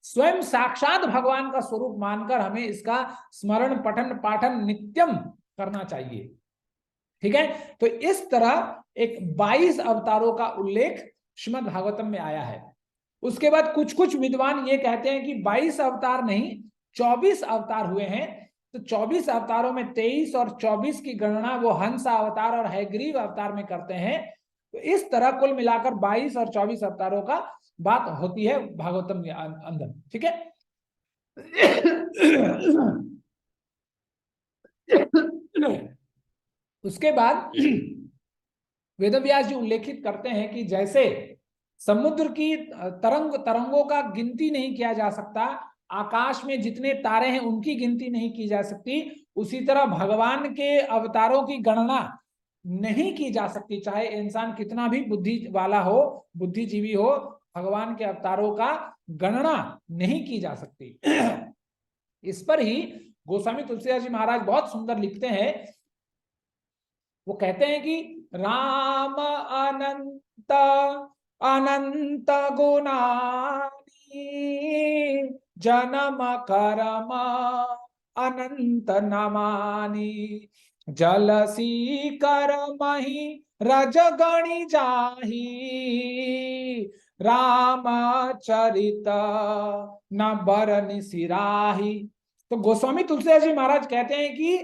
स्वयं साक्षात भगवान का स्वरूप मानकर हमें इसका स्मरण पठन पाठन नित्यम करना चाहिए। ठीक है, तो इस तरह एक 22 अवतारों का उल्लेख श्रीमद् भागवतम में आया है। उसके बाद कुछ कुछ विद्वान ये कहते हैं कि 22 अवतार नहीं 24 अवतार हुए हैं। तो 24 अवतारों में 23 और 24 की गणना वो हंस अवतार और हयग्रीव अवतार में करते हैं। तो इस तरह कुल मिलाकर 22 और 24 अवतारों का बात होती है भागवतम के अंदर। ठीक है, उसके बाद वेदव्यास जी उल्लेखित करते हैं कि जैसे समुद्र की तरंगों का गिनती नहीं किया जा सकता, आकाश में जितने तारे हैं उनकी गिनती नहीं की जा सकती, उसी तरह भगवान के अवतारों की गणना नहीं की जा सकती। चाहे इंसान कितना भी बुद्धि वाला हो, बुद्धिजीवी हो, भगवान के अवतारों का गणना नहीं की जा सकती। इस पर ही गोस्वामी तुलसीदास जी महाराज बहुत सुंदर लिखते हैं। वो कहते हैं कि राम अनंत अनंत गुणानी जन्म कर्म अनंत नमानि जलसी कर्महि रजगणि जाहि रामचरित न बरनि सिराहि। तो गोस्वामी तुलसीदास जी महाराज कहते हैं कि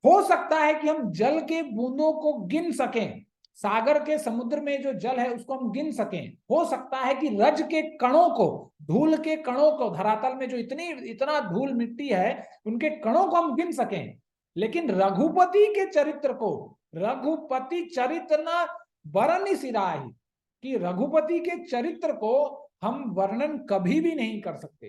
हो सकता है कि हम जल के बूंदों को गिन सकें, सागर के समुद्र में जो जल है उसको हम गिन सकें। हो सकता है कि रज के कणों को, धूल के कणों को, धरातल में जो इतना धूल मिट्टी है उनके कणों को हम गिन सकें, लेकिन रघुपति के चरित्र को, रघुपति चरित्र न वर्णि सिराहि, कि रघुपति के चरित्र को हम वर्णन कभी भी नहीं कर सकते।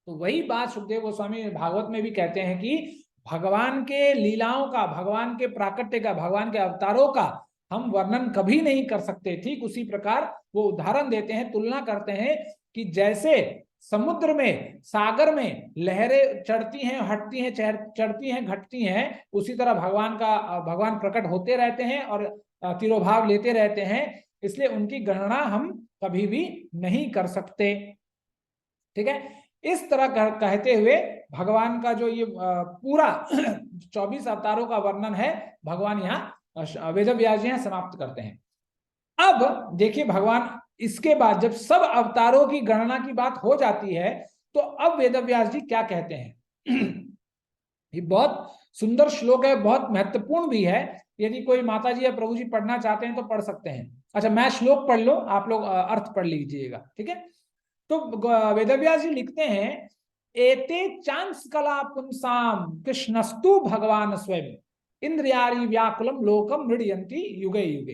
तो वही बात सुखदेव गोस्वामी भागवत में भी कहते हैं कि भगवान के लीलाओं का, भगवान के प्राकट्य का, भगवान के अवतारों का हम वर्णन कभी नहीं कर सकते। ठीक उसी प्रकार वो उदाहरण देते हैं, तुलना करते हैं कि जैसे समुद्र में, सागर में लहरें चढ़ती हैं, हटती हैं, चढ़ती हैं, घटती हैं, उसी तरह भगवान प्रकट होते रहते हैं और तिरोभाव लेते रहते हैं। इसलिए उनकी गणना हम कभी भी नहीं कर सकते। ठीक है, इस तरह कहते हुए भगवान का जो ये पूरा 24 अवतारों का वर्णन है, भगवान यहाँ वेदव्यास जी यहाँ समाप्त करते हैं। अब देखिए भगवान इसके बाद जब सब अवतारों की गणना की बात हो जाती है, तो अब वेदव्यास जी क्या कहते हैं। ये बहुत सुंदर श्लोक है, बहुत महत्वपूर्ण भी है। यदि कोई माता जी या प्रभु जी पढ़ना चाहते हैं तो पढ़ सकते हैं। अच्छा, मैं श्लोक पढ़ लो, आप लोग अर्थ पढ़ लीजिएगा। ठीक है, तो वेदव्यास जी लिखते हैं, एते चांस कला पुंसाम कृष्णस्तु भगवान स्वयं इंद्रियारी व्याकुलम लोकम मृडयंती युगे युगे।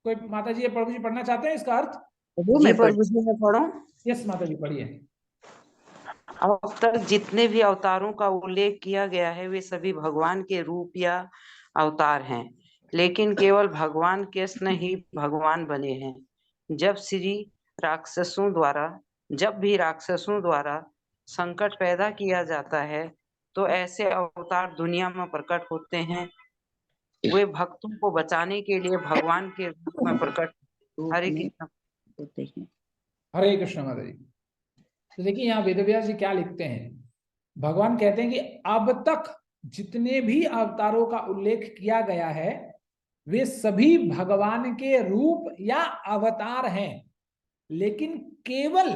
कोई माता जी या प्रभु जी पढ़ना चाहते हैं इसका अर्थ? जी प्रभु जी, मैं पढ़ूं? यस माता जी, पढ़िए। अब तक जितने भी अवतारों का उल्लेख किया गया है वे सभी भगवान के रूप या अवतार हैं, लेकिन केवल भगवान कृष्ण ही भगवान बने हैं। जब भी राक्षसों द्वारा संकट पैदा किया जाता है तो ऐसे अवतार दुनिया में प्रकट होते हैं। वे भक्तों को बचाने के लिए भगवान के रूप में प्रकट। हरे कृष्ण। हरे कृष्ण माता जी। तो देखिए यहाँ वेदव्यास जी क्या लिखते हैं। भगवान कहते हैं कि अब तक जितने भी अवतारों का उल्लेख किया गया है वे सभी भगवान के रूप या अवतार हैं, लेकिन केवल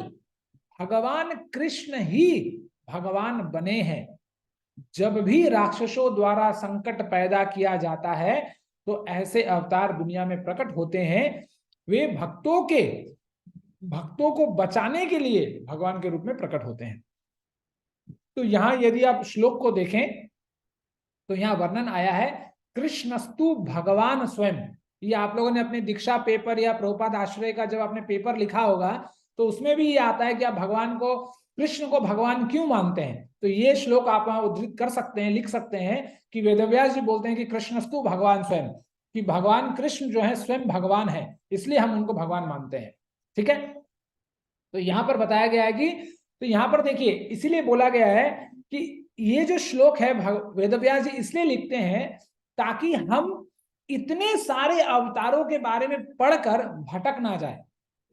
भगवान कृष्ण ही भगवान बने हैं। जब भी राक्षसों द्वारा संकट पैदा किया जाता है तो ऐसे अवतार दुनिया में प्रकट होते हैं। वे भक्तों के भक्तों को बचाने के लिए भगवान के रूप में प्रकट होते हैं। तो यहां यदि आप श्लोक को देखें तो यहां वर्णन आया है कृष्णस्तु भगवान स्वयं। ये आप लोगों ने अपने दीक्षा पेपर या प्रभुपाद आश्रय का जब आपने पेपर लिखा होगा तो उसमें भी ये आता है कि आप भगवान को, कृष्ण को भगवान क्यों मानते हैं। तो ये श्लोक आप वहां उद्धृत कर सकते हैं, लिख सकते हैं कि वेदव्यास जी बोलते हैं कि कृष्णस्तु भगवान स्वयं, कि भगवान कृष्ण जो है स्वयं भगवान है, इसलिए हम उनको भगवान मानते हैं। ठीक है, तो यहां पर बताया गया है कि, तो यहां पर देखिए इसीलिए बोला गया है कि ये जो श्लोक है वेदव्यास जी इसलिए लिखते हैं ताकि हम इतने सारे अवतारों के बारे में पढ़कर भटक ना जाए।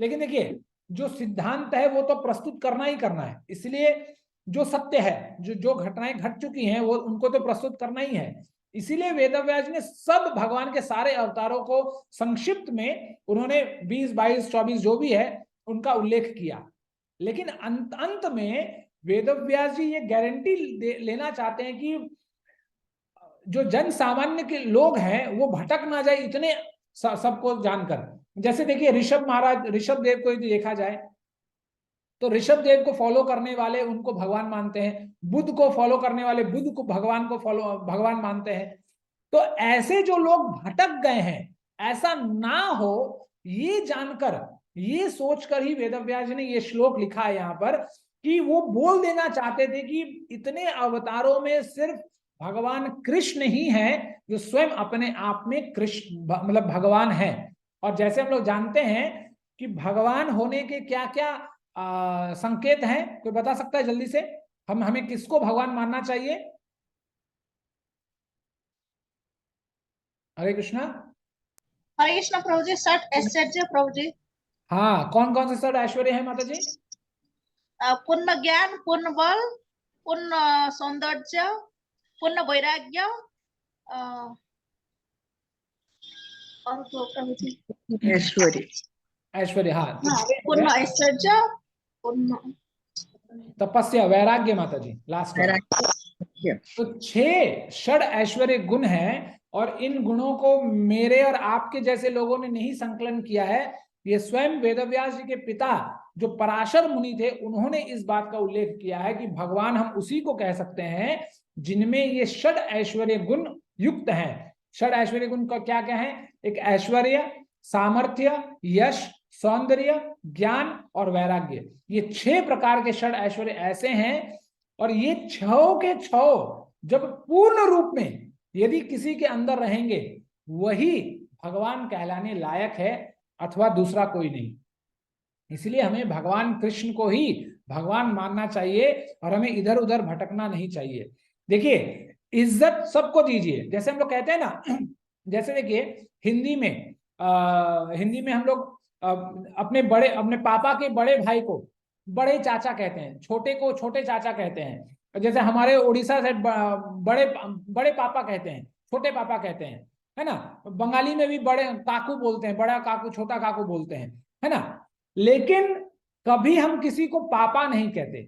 लेकिन देखिए जो सिद्धांत है वो तो प्रस्तुत करना ही करना है, इसलिए जो सत्य है, जो जो घटनाएं घट चुकी हैं वो उनको तो प्रस्तुत करना ही है। इसीलिए वेदव्यास ने सब भगवान के सारे अवतारों को संक्षिप्त में उन्होंने 20, 22, 24 जो भी है उनका उल्लेख किया। लेकिन अंत में वेदव्यास जी ये गारंटी लेना चाहते हैं कि जो जन सामान्य के लोग हैं वो भटक ना जाए इतने सबको जानकर। जैसे देखिए ऋषभ महाराज, ऋषभ देव को यदि देखा जाए तो ऋषभ देव को फॉलो करने वाले उनको भगवान मानते हैं, बुद्ध को फॉलो करने वाले बुद्ध को भगवान मानते हैं। तो ऐसे जो लोग भटक गए हैं ऐसा ना हो, ये जानकर, ये सोचकर ही वेदव्यास ने ये श्लोक लिखा है यहाँ पर कि वो बोल देना चाहते थे कि इतने अवतारों में सिर्फ भगवान कृष्ण ही है जो स्वयं अपने आप में कृष्ण मतलब भगवान है। और जैसे हम लोग जानते हैं कि भगवान होने के क्या क्या संकेत हैं, कोई बता सकता है जल्दी से, हमें किसको भगवान मानना चाहिए? हरे कृष्णा। हरे कृष्ण प्रभु जी। 60 ऐश्वर्य प्रभु जी। हाँ, कौन कौन से 60 ऐश्वर्य है माता जी? पूर्ण ज्ञान, पूर्ण बल, पूर्ण सौंदर्य, पूर्ण वैराग्य, और तो प्रभु जी ऐश्वर्य। ऐश्वर्य, हाँ पूर्ण ऐश्वर्य, पूर्ण तपस्या, वैराग्य माता जी लास्ट वाला। तो 6 षड ऐश्वर्य गुण हैं और इन गुणों को मेरे और आपके जैसे लोगों ने नहीं संकलन किया है। ये स्वयं वेदव्यास जी के पिता जो पराशर मुनि थे उन्होंने इस बात का उल्लेख किया है कि भगवान हम उसी को कह सकते हैं जिनमें ये षड ऐश्वर्य गुण युक्त हैं। षड ऐश्वर्य गुण का क्या क्या है? एक ऐश्वर्य, सामर्थ्य, यश, सौंदर्य, ज्ञान और वैराग्य। ये 6 प्रकार के षड ऐश्वर्य ऐसे हैं और ये 6 के 6 जब पूर्ण रूप में यदि किसी के अंदर रहेंगे वही भगवान कहलाने लायक है, अथवा दूसरा कोई नहीं। इसलिए हमें भगवान कृष्ण को ही भगवान मानना चाहिए और हमें इधर उधर भटकना नहीं चाहिए। देखिए इज्जत सबको दीजिए, जैसे हम लोग कहते हैं ना, जैसे देखिए हिंदी में हम लोग अपने पापा के बड़े भाई को बड़े चाचा कहते हैं, छोटे को छोटे चाचा कहते हैं। जैसे हमारे उड़ीसा से बड़े बड़े पापा कहते हैं, छोटे पापा कहते हैं, है ना। बंगाली में भी बड़े काकू बोलते हैं, बड़ा काकू छोटा काकू बोलते हैं, है ना। लेकिन कभी हम किसी को पापा नहीं कहते।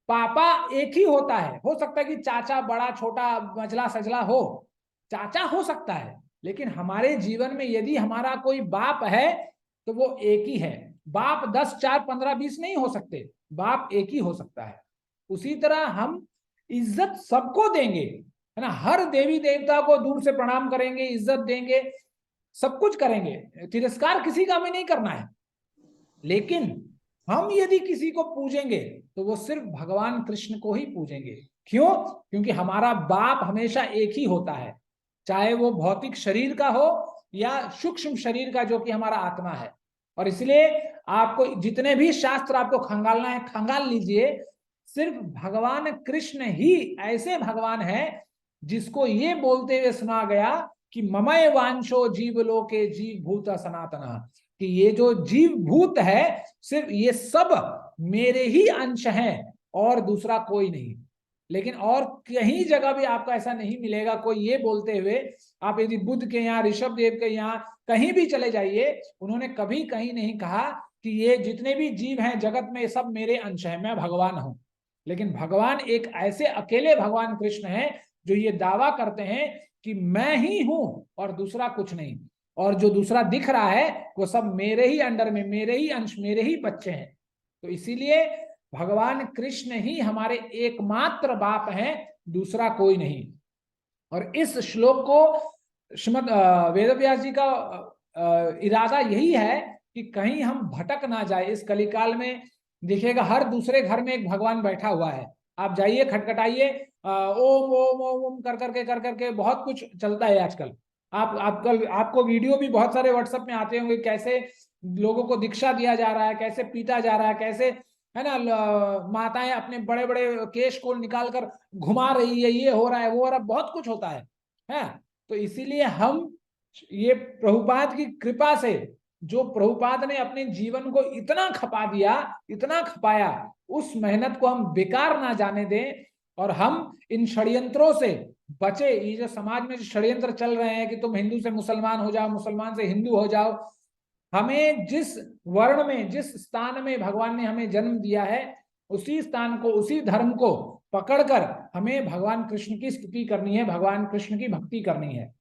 पापा एक ही होता है, हो सकता है कि चाचा बड़ा छोटा मझला सजला हो, चाचा हो सकता है, लेकिन हमारे जीवन में यदि हमारा कोई बाप है तो वो एक ही है। बाप 10, 4, 15, 20 नहीं हो सकते, बाप एक ही हो सकता है। उसी तरह हम इज्जत सबको देंगे, है ना। हर देवी देवता को दूर से प्रणाम करेंगे, इज्जत देंगे, सब कुछ करेंगे, तिरस्कार किसी का भी नहीं करना है। लेकिन हम यदि किसी को पूजेंगे तो वो सिर्फ भगवान कृष्ण को ही पूजेंगे। क्यों? क्योंकि हमारा बाप हमेशा एक ही होता है, चाहे वो भौतिक शरीर का हो या सूक्ष्म शरीर का जो कि हमारा आत्मा है। और इसलिए आपको जितने भी शास्त्र आपको खंगालना है खंगाल लीजिए, सिर्फ भगवान कृष्ण ही ऐसे भगवान है जिसको ये बोलते हुए सुना गया कि ममय वांशो जीवलोके जीव भूत सनातना, कि ये जो जीव भूत है सिर्फ ये सब मेरे ही अंश हैं और दूसरा कोई नहीं। लेकिन और कहीं जगह भी आपको ऐसा नहीं मिलेगा कोई ये बोलते हुए। आप यदि बुद्ध के यहाँ, ऋषभ देव के यहाँ कहीं भी चले जाइए, उन्होंने कभी कहीं नहीं कहा कि ये जितने भी जीव हैं जगत में ये सब मेरे अंश हैं, मैं भगवान हूं। लेकिन भगवान एक ऐसे अकेले भगवान कृष्ण हैं जो ये दावा करते हैं कि मैं ही हूं और दूसरा कुछ नहीं। और जो दूसरा दिख रहा है वो सब मेरे ही अंडर में, मेरे ही अंश, मेरे ही बच्चे हैं। तो इसीलिए भगवान कृष्ण ही हमारे एकमात्र बाप हैं, दूसरा कोई नहीं। और इस श्लोक को श्रीमद वेदव्यास जी का इरादा यही है कि कहीं हम भटक ना जाए। इस कलिकाल में दिखेगा हर दूसरे घर में एक भगवान बैठा हुआ है। आप जाइए, खटखटाइए, ओम ओम ओम ओम कर करके बहुत कुछ चलता है आजकल। आपको वीडियो भी बहुत सारे व्हाट्सएप में आते होंगे, कैसे लोगों को दीक्षा दिया जा रहा है, कैसे पीटा जा रहा है, कैसे है ना माताएं अपने बड़े बड़े केश को निकाल कर घुमा रही है, ये हो रहा है, वो हो रहा है, बहुत कुछ होता है। तो इसीलिए हम ये प्रभुपाद की कृपा से, जो प्रभुपाद ने अपने जीवन को इतना खपा दिया, इतना खपाया, उस मेहनत को हम बेकार ना जाने दें और हम इन षड्यंत्रों से बचे। ये जो समाज में जो षड्यंत्र चल रहे हैं कि तुम हिंदू से मुसलमान हो जाओ, मुसलमान से हिंदू हो जाओ, हमें जिस वर्ण में, जिस स्थान में भगवान ने हमें जन्म दिया है, उसी स्थान को, उसी धर्म को पकड़कर हमें भगवान कृष्ण की स्तुति करनी है, भगवान कृष्ण की भक्ति करनी है।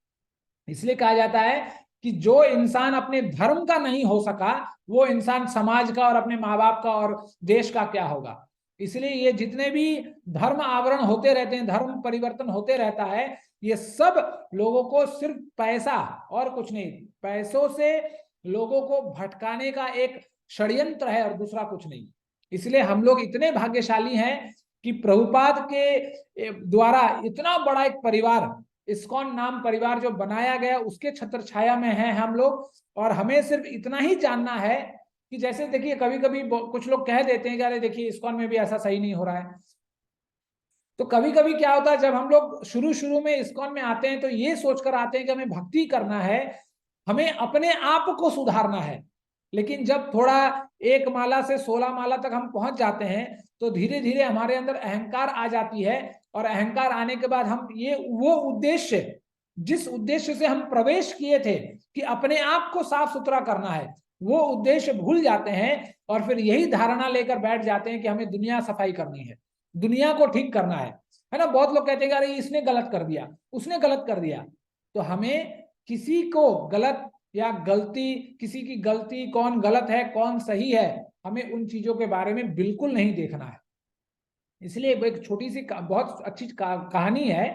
इसलिए कहा जाता है कि जो इंसान अपने धर्म का नहीं हो सका, वो इंसान समाज का और अपने माँ बाप का और देश का क्या होगा। इसलिए ये जितने भी धर्म आवरण होते रहते हैं, धर्म परिवर्तन होते रहता है, ये सब लोगों को सिर्फ पैसा और कुछ नहीं, पैसों से लोगों को भटकाने का एक षड्यंत्र है और दूसरा कुछ नहीं। इसलिए हम लोग इतने भाग्यशाली हैं कि प्रभुपाद के द्वारा इतना बड़ा एक परिवार, इस्कॉन नाम परिवार जो बनाया गया, उसके छत्र छाया में है हम लोग। और हमें सिर्फ इतना ही जानना है कि जैसे देखिए कभी कभी कुछ लोग कह देते हैं कि अरे देखिए इस्कॉन में भी ऐसा सही नहीं हो रहा है। तो कभी कभी क्या होता है, जब हम लोग शुरू शुरू में इस्कॉन में आते हैं तो ये सोचकर आते हैं कि हमें भक्ति करना है, हमें अपने आप को सुधारना है। लेकिन जब थोड़ा 1 माला से 16 माला तक हम पहुंच जाते हैं तो धीरे धीरे हमारे अंदर अहंकार आ जाती है। और अहंकार आने के बाद हम ये वो उद्देश्य, जिस उद्देश्य से हम प्रवेश किए थे कि अपने आप को साफ सुथरा करना है, वो उद्देश्य भूल जाते हैं और फिर यही धारणा लेकर बैठ जाते हैं कि हमें दुनिया सफाई करनी है, दुनिया को ठीक करना है ना। बहुत लोग कहते हैं कि अरे इसने गलत कर दिया, उसने गलत कर दिया। तो हमें किसी को गलत या गलती, किसी की गलती, कौन गलत है कौन सही है, हमें उन चीजों के बारे में बिल्कुल नहीं देखना है। इसलिए एक छोटी सी बहुत अच्छी कहानी है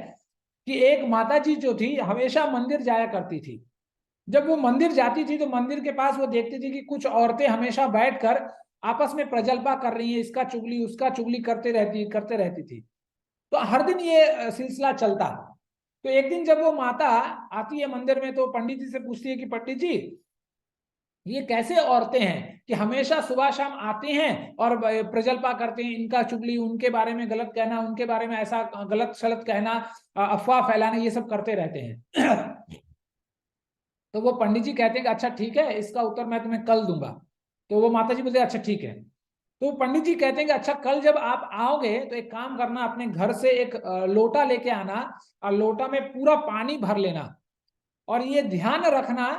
कि एक माता जी जो थी हमेशा मंदिर जाया करती थी। जब वो मंदिर जाती थी तो मंदिर के पास वो देखती थी कि कुछ औरतें हमेशा बैठकर आपस में प्रजल्पा कर रही हैं, इसका चुगली उसका चुगली करते रहती थी। तो हर दिन ये सिलसिला चलता। तो एक दिन जब वो माता आती है मंदिर में तो पंडित जी से पूछती है कि पंडित जी ये कैसे औरतें हैं कि हमेशा सुबह शाम आते हैं और प्रजल्पा करते हैं, इनका चुगली, उनके बारे में गलत कहना, उनके बारे में ऐसा गलत सलत कहना, अफवाह फैलाना, ये सब करते रहते हैं। तो वो पंडित जी कहते हैं कि अच्छा ठीक है, इसका उत्तर मैं तुम्हें कल दूंगा। तो वो माता जी बोलते हैं अच्छा ठीक है। तो पंडित जी कहते हैं कि अच्छा कल जब आप आओगे तो एक काम करना, अपने घर से एक लोटा लेके आना और लोटा में पूरा पानी भर लेना। और ये ध्यान रखना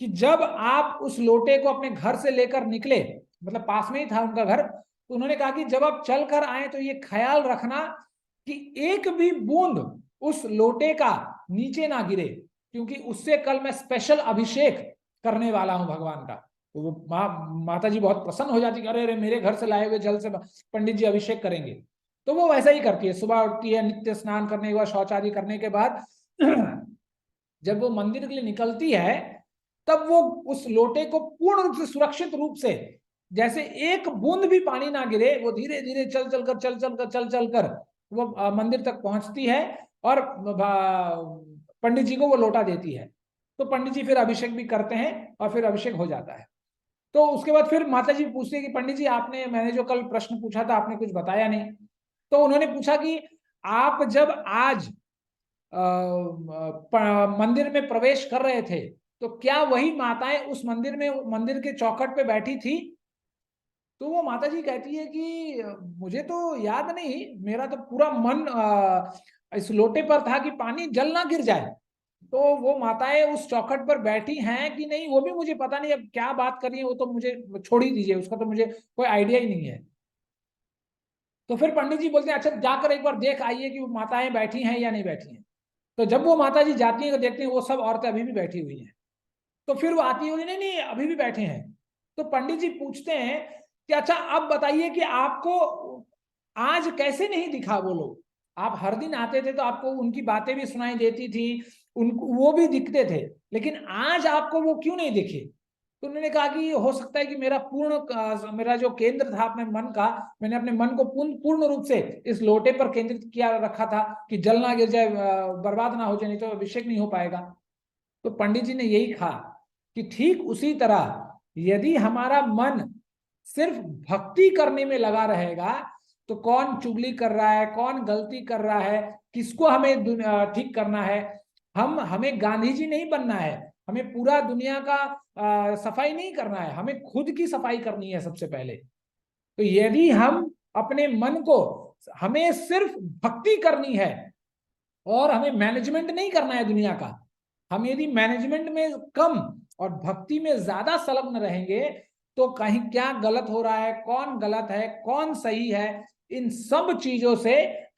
कि जब आप उस लोटे को अपने घर से लेकर निकले, मतलब पास में ही था उनका घर, तो उन्होंने कहा कि जब आप चल कर आए तो ये ख्याल रखना कि एक भी बूंद उस लोटे का नीचे ना गिरे, क्योंकि उससे कल मैं स्पेशल अभिषेक करने वाला हूं भगवान का। तो वो माता जी बहुत प्रसन्न हो जाती है, अरे अरे मेरे घर से लाए हुए जल से पंडित जी अभिषेक करेंगे। तो वो वैसा ही करती है, सुबह उठती है, नित्य स्नान करने के बाद, शौच आदि करने के बाद जब वो मंदिर के लिए निकलती है तब वो उस लोटे को पूर्ण रूप से, सुरक्षित रूप से, जैसे एक बूंद भी पानी ना गिरे, वो धीरे धीरे चल चल कर वो मंदिर तक पहुंचती है और पंडित जी को वो लोटा देती है। तो पंडित जी फिर अभिषेक भी करते हैं और फिर अभिषेक हो जाता है। तो उसके बाद फिर माता जी पूछती है कि पंडित जी आपने, मैंने जो कल प्रश्न पूछा था आपने कुछ बताया नहीं। तो उन्होंने पूछा कि आप जब आज मंदिर में प्रवेश कर रहे थे तो क्या वही माताएं उस मंदिर में, मंदिर के चौखट पे बैठी थी? तो वो माता जी कहती है कि मुझे तो याद नहीं, मेरा तो पूरा मन इस लोटे पर था कि पानी जल ना गिर जाए। तो वो माताएं उस चौखट पर बैठी हैं कि नहीं वो भी मुझे पता नहीं, अब क्या बात कर रही है वो तो मुझे छोड़ ही दीजिए, उसका तो मुझे कोई आइडिया ही नहीं है। तो फिर पंडित जी बोलते हैं अच्छा जाकर एक बार देख आइए कि वो माताएं बैठी हैं या नहीं बैठी हैं। तो जब वो माता जी जाती हैं तो देखते हैं वो सब औरतें अभी भी बैठी हुई हैं। तो फिर वो आती है, नहीं नहीं अभी भी बैठे हैं। तो पंडित जी पूछते हैं कि अच्छा अब बताइए कि आपको आज कैसे नहीं दिखा वो लोग? आप हर दिन आते थे तो आपको उनकी बातें भी सुनाई देती थी, उनको वो भी दिखते थे, लेकिन आज आपको वो क्यों नहीं दिखे? तो उन्होंने कहा कि हो सकता है कि मेरा जो केंद्र था अपने मन का, मैंने अपने मन को पूर्ण रूप से इस लोटे पर केंद्रित किया रखा था कि जल ना गिर जाए, बर्बाद ना हो जाए, नहीं तो अभिषेक नहीं हो पाएगा। तो पंडित जी ने यही कहा कि ठीक उसी तरह यदि हमारा मन सिर्फ भक्ति करने में लगा रहेगा तो कौन चुगली कर रहा है, कौन गलती कर रहा है, किसको हमें ठीक करना है, हमें गांधी जी नहीं बनना है, हमें पूरा दुनिया का सफाई नहीं करना है, हमें खुद की सफाई करनी है सबसे पहले। तो यदि हम अपने मन को, हमें सिर्फ भक्ति करनी है और हमें मैनेजमेंट नहीं करना है दुनिया का, हम यदि मैनेजमेंट में कम और भक्ति में ज्यादा संलग्न रहेंगे तो कहीं क्या गलत हो रहा है, कौन गलत है, कौन सही है, इन सब चीजों से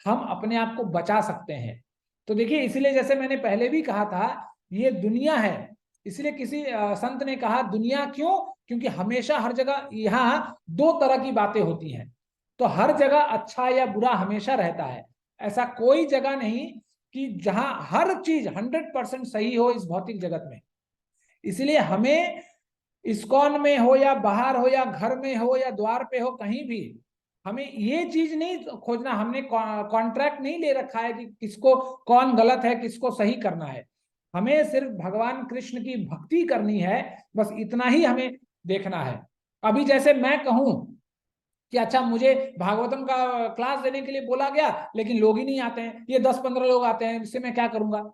हम अपने आप को बचा सकते हैं। तो देखिए, इसलिए जैसे मैंने पहले भी कहा था, ये दुनिया है, इसलिए किसी संत ने कहा दुनिया क्यों, क्योंकि हमेशा हर जगह यहाँ दो तरह की बातें होती हैं। तो हर जगह अच्छा या बुरा हमेशा रहता है, ऐसा कोई जगह नहीं कि जहां हर चीज 100% सही हो इस भौतिक जगत में। इसलिए हमें इस्कॉन में हो या बाहर हो या घर में हो या द्वार पे हो, कहीं भी हमें ये चीज नहीं खोजना, हमने कॉन्ट्रैक्ट नहीं ले रखा है कि किसको कौन गलत है किसको सही करना है। हमें सिर्फ भगवान कृष्ण की भक्ति करनी है, बस इतना ही हमें देखना है। अभी जैसे मैं कहूं कि अच्छा मुझे भागवतम का क्लास देने के लिए बोला गया लेकिन लोग ही नहीं आते हैं, ये 10-15 लोग आते हैं, इससे मैं क्या करूंगा?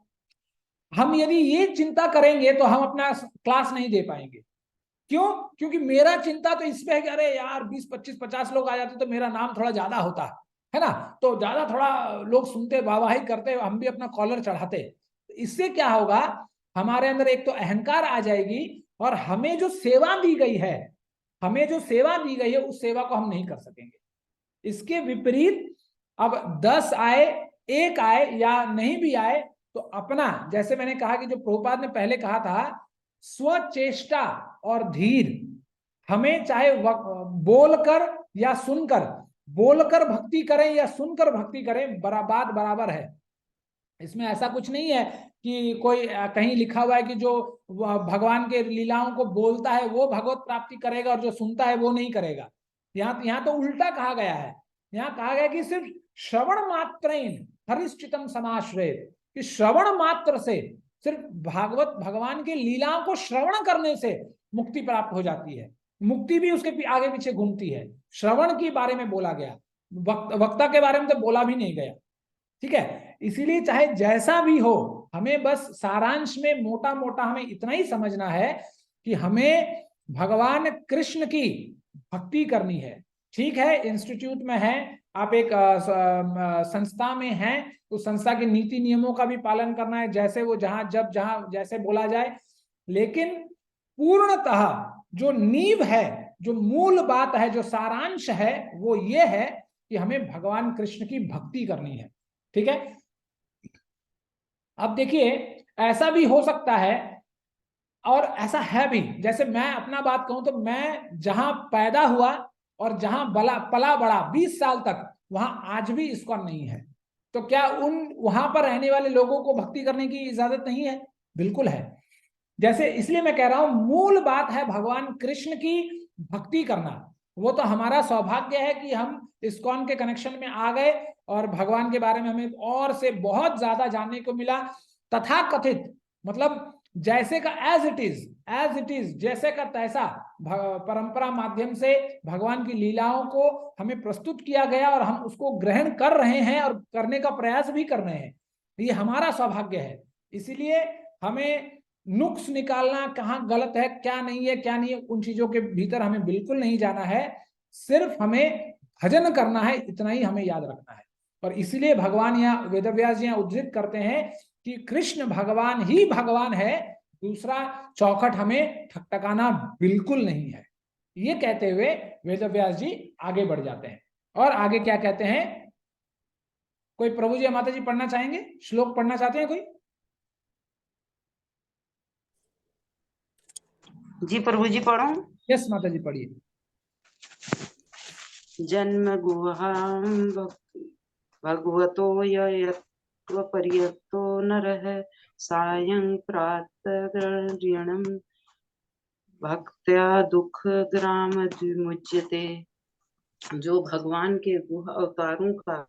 हम यदि ये चिंता करेंगे तो हम अपना क्लास नहीं दे पाएंगे। क्यों? क्योंकि मेरा चिंता तो इसमें है कि अरे यार 20-25-50 लोग आ जाते तो मेरा नाम थोड़ा ज्यादा होता है ना, तो ज्यादा थोड़ा लोग सुनते, वाहवाही करते, हम भी अपना कॉलर चढ़ाते। इससे क्या होगा, हमारे अंदर एक तो अहंकार आ जाएगी और हमें जो सेवा दी गई है, हमें जो सेवा दी गई है उस सेवा को हम नहीं कर सकेंगे। इसके विपरीत अब 10 आए, 1 आए या नहीं भी आए, तो अपना, जैसे मैंने कहा कि जो प्रभुपाद ने पहले कहा था, स्वचेष्टा और धीर, हमें चाहे बोलकर या सुनकर, बोलकर भक्ति करें या सुनकर भक्ति करें, बात बराबर है। इसमें ऐसा कुछ नहीं है कि कोई कहीं लिखा हुआ है कि जो भगवान के लीलाओं को बोलता है वो भगवत प्राप्ति करेगा और जो सुनता है वो नहीं करेगा। यहाँ तो उल्टा कहा गया है। यहाँ कहा गया कि सिर्फ श्रवण मात्रेन हरिश्चितम समाश्रय, कि श्रवण मात्र से, सिर्फ भागवत भगवान के लीलाओं को श्रवण करने से मुक्ति प्राप्त हो जाती है। मुक्ति भी उसके आगे पीछे घूमती है। श्रवण के बारे में बोला गया, वक्ता के बारे में तो बोला भी नहीं गया। ठीक है, इसीलिए चाहे जैसा भी हो, हमें बस सारांश में मोटा मोटा हमें इतना ही समझना है कि हमें भगवान कृष्ण की भक्ति करनी है। ठीक है, इंस्टीट्यूट में है, आप एक संस्था में हैं, उस संस्था के नीति नियमों का भी पालन करना है, जैसे वो जहां जब जहां जैसे बोला जाए, लेकिन पूर्णतः जो नींव है, जो मूल बात है, जो सारांश है, वो ये है कि हमें भगवान कृष्ण की भक्ति करनी है। ठीक है, अब देखिए, ऐसा भी हो सकता है और ऐसा है भी, जैसे मैं अपना बात कहूं तो मैं जहां पैदा हुआ और जहां पला बड़ा 20 साल तक, वहां आज भी इस्कॉन नहीं है। तो क्या उन वहां पर रहने वाले लोगों को भक्ति करने की इजाजत नहीं है? बिल्कुल है। जैसे इसलिए मैं कह रहा हूं, मूल बात है भगवान कृष्ण की भक्ति करना। वो तो हमारा सौभाग्य है कि हम इस्कॉन के कनेक्शन में आ गए और भगवान के बारे में हमें और से बहुत ज्यादा जानने को मिला। तथा कथित मतलब जैसे का एज इट इज, जैसे का तैसा परंपरा माध्यम से भगवान की लीलाओं को हमें प्रस्तुत किया गया और हम उसको ग्रहण कर रहे हैं और करने का प्रयास भी कर रहे हैं। ये हमारा सौभाग्य है। इसीलिए हमें नुक्स निकालना, कहाँ गलत है, क्या नहीं है, क्या नहीं है, उन चीजों के भीतर हमें बिल्कुल नहीं जाना है। सिर्फ हमें भजन करना है, इतना ही हमें याद रखना है। और इसीलिए भगवान यहाँ वेदव्यास जी उद्धृत करते हैं कि कृष्ण भगवान ही भगवान है, दूसरा चौखट हमें ठकटकाना बिल्कुल नहीं है। ये कहते हुए वेदव्यास जी आगे बढ़ जाते हैं और आगे क्या कहते हैं। कोई प्रभु जी या माता जी पढ़ना चाहेंगे? श्लोक पढ़ना चाहते हैं कोई? जी प्रभु जी पढ़ो। यस माता जी पढ़िए। जन्म गुहाम भगवतो यत्व पर्यतो नरः सायं प्रातः गृह्णं भक्त्या दुख ग्राम विमुच्यते। जो भगवान के गुह अवतारों का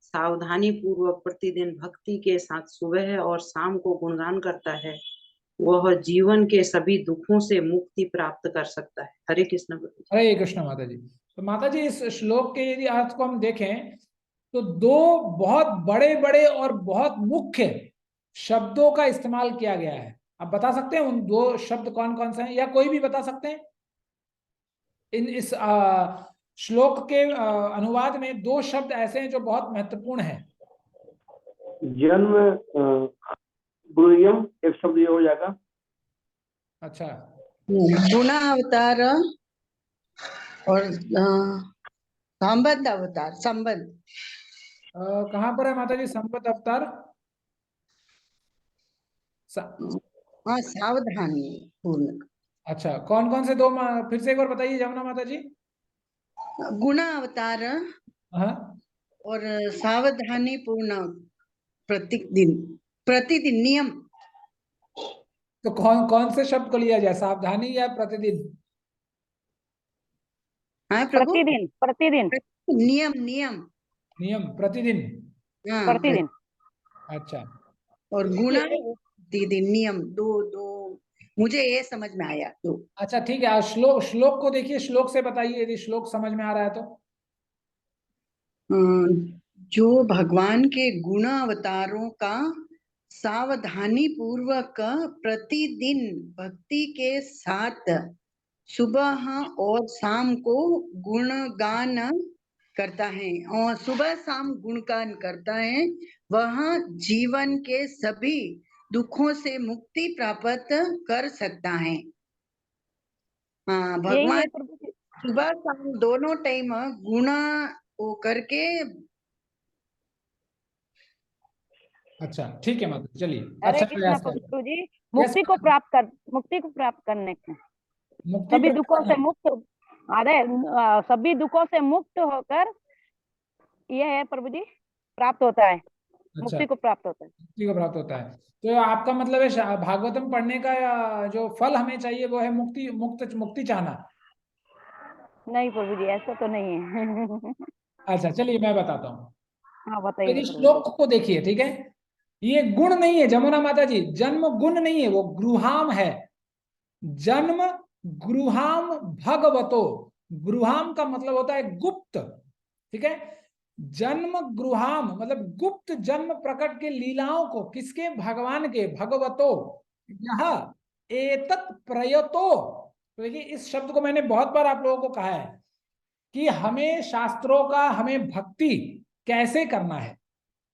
सावधानी पूर्वक प्रतिदिन भक्ति के साथ सुबह और शाम को गुणगान करता है, वह जीवन के सभी दुखों से मुक्ति प्राप्त कर सकता है। हरे कृष्ण प्रभु जी। हरे कृष्ण माता जी। तो माता जी इस श्लोक के यदि अर्थ को हम देखें तो दो बहुत बड़े बड़े और बहुत मुख्य शब्दों का इस्तेमाल किया गया है। आप बता सकते हैं उन दो शब्द कौन कौन से हैं, या कोई भी बता सकते हैं? इस श्लोक के अनुवाद में दो शब्द ऐसे हैं जो बहुत महत्वपूर्ण हैं। जन्म गुरुयम एक शब्द ये हो जाएगा। अच्छा, गुणावतार और संबंध अवतार, संबंध। कहाँ पर है माता जी संपत अवतार? हाँ, सावधानी पूर्ण। अच्छा, कौन कौन से दो फिर से एक बार बताइए जमुना माता जी। गुणावतार हाँ, और सावधानी पूर्ण, प्रतिदिन, प्रतिदिन नियम। तो कौन कौन से शब्द को लिया जाए, सावधानी या प्रतिदिन? हाँ प्रभु, प्रतिदिन, प्रतिदिन, नियम नियम। नियम, प्रतिदिन। हाँ, प्रतिदिन। अच्छा, और गुणा प्रतिदिन, नियम। दो दो मुझे ये समझ में आया दो। अच्छा ठीक है। श्लोक श्लोक को देखिए, श्लोक से बताइए यदि श्लोक समझ में आ रहा है तो। जो भगवान के गुण अवतारों का सावधानी पूर्वक प्रतिदिन भक्ति के साथ सुबह और शाम को गुणगान करता है, और सुबह शाम गुणगान करता है, वह जीवन के सभी दुखों से मुक्ति प्राप्त कर सकता है। हाँ, यही है भगवान प्रभु जी। सुबह शाम दोनों टाइम गुण वो करके। अच्छा ठीक है माता, चलिए हरे अच्छा कृष्णा प्रयास कर। प्रभु जी। मुक्ति को प्राप्त करने के मुक्ति सभी प्राप्त दुखों करना से मुक्त, अरे सभी दुखों से मुक्त होकर यह है प्रभु जी प्राप्त होता है। अच्छा, मुक्ति को प्राप्त होता है। मुक्ति को प्राप्त होता है। तो आपका मतलब है भागवतम पढ़ने का जो फल हमें चाहिए वो है मुक्ति, मुक्ति चाहना? नहीं प्रभु जी, ऐसा तो नहीं है। अच्छा चलिए मैं बताता हूँ। हाँ बताइए यदि प्रभु जी। श्लोक को देखिए, ठीक है, ये गुण नहीं है जमुना माता जी, जन्म गुण नहीं है, वो गृहाम है। जन्म गृहाम भगवतो, गृहाम का मतलब होता है गुप्त, ठीक है। जन्म गृहाम मतलब गुप्त जन्म प्रकट के लीलाओं को, किसके? भगवान के, भगवतो यह एतत् प्रयतो। तो देखिए इस शब्द को मैंने बहुत बार आप लोगों को कहा है कि हमें शास्त्रों का, हमें भक्ति कैसे करना है।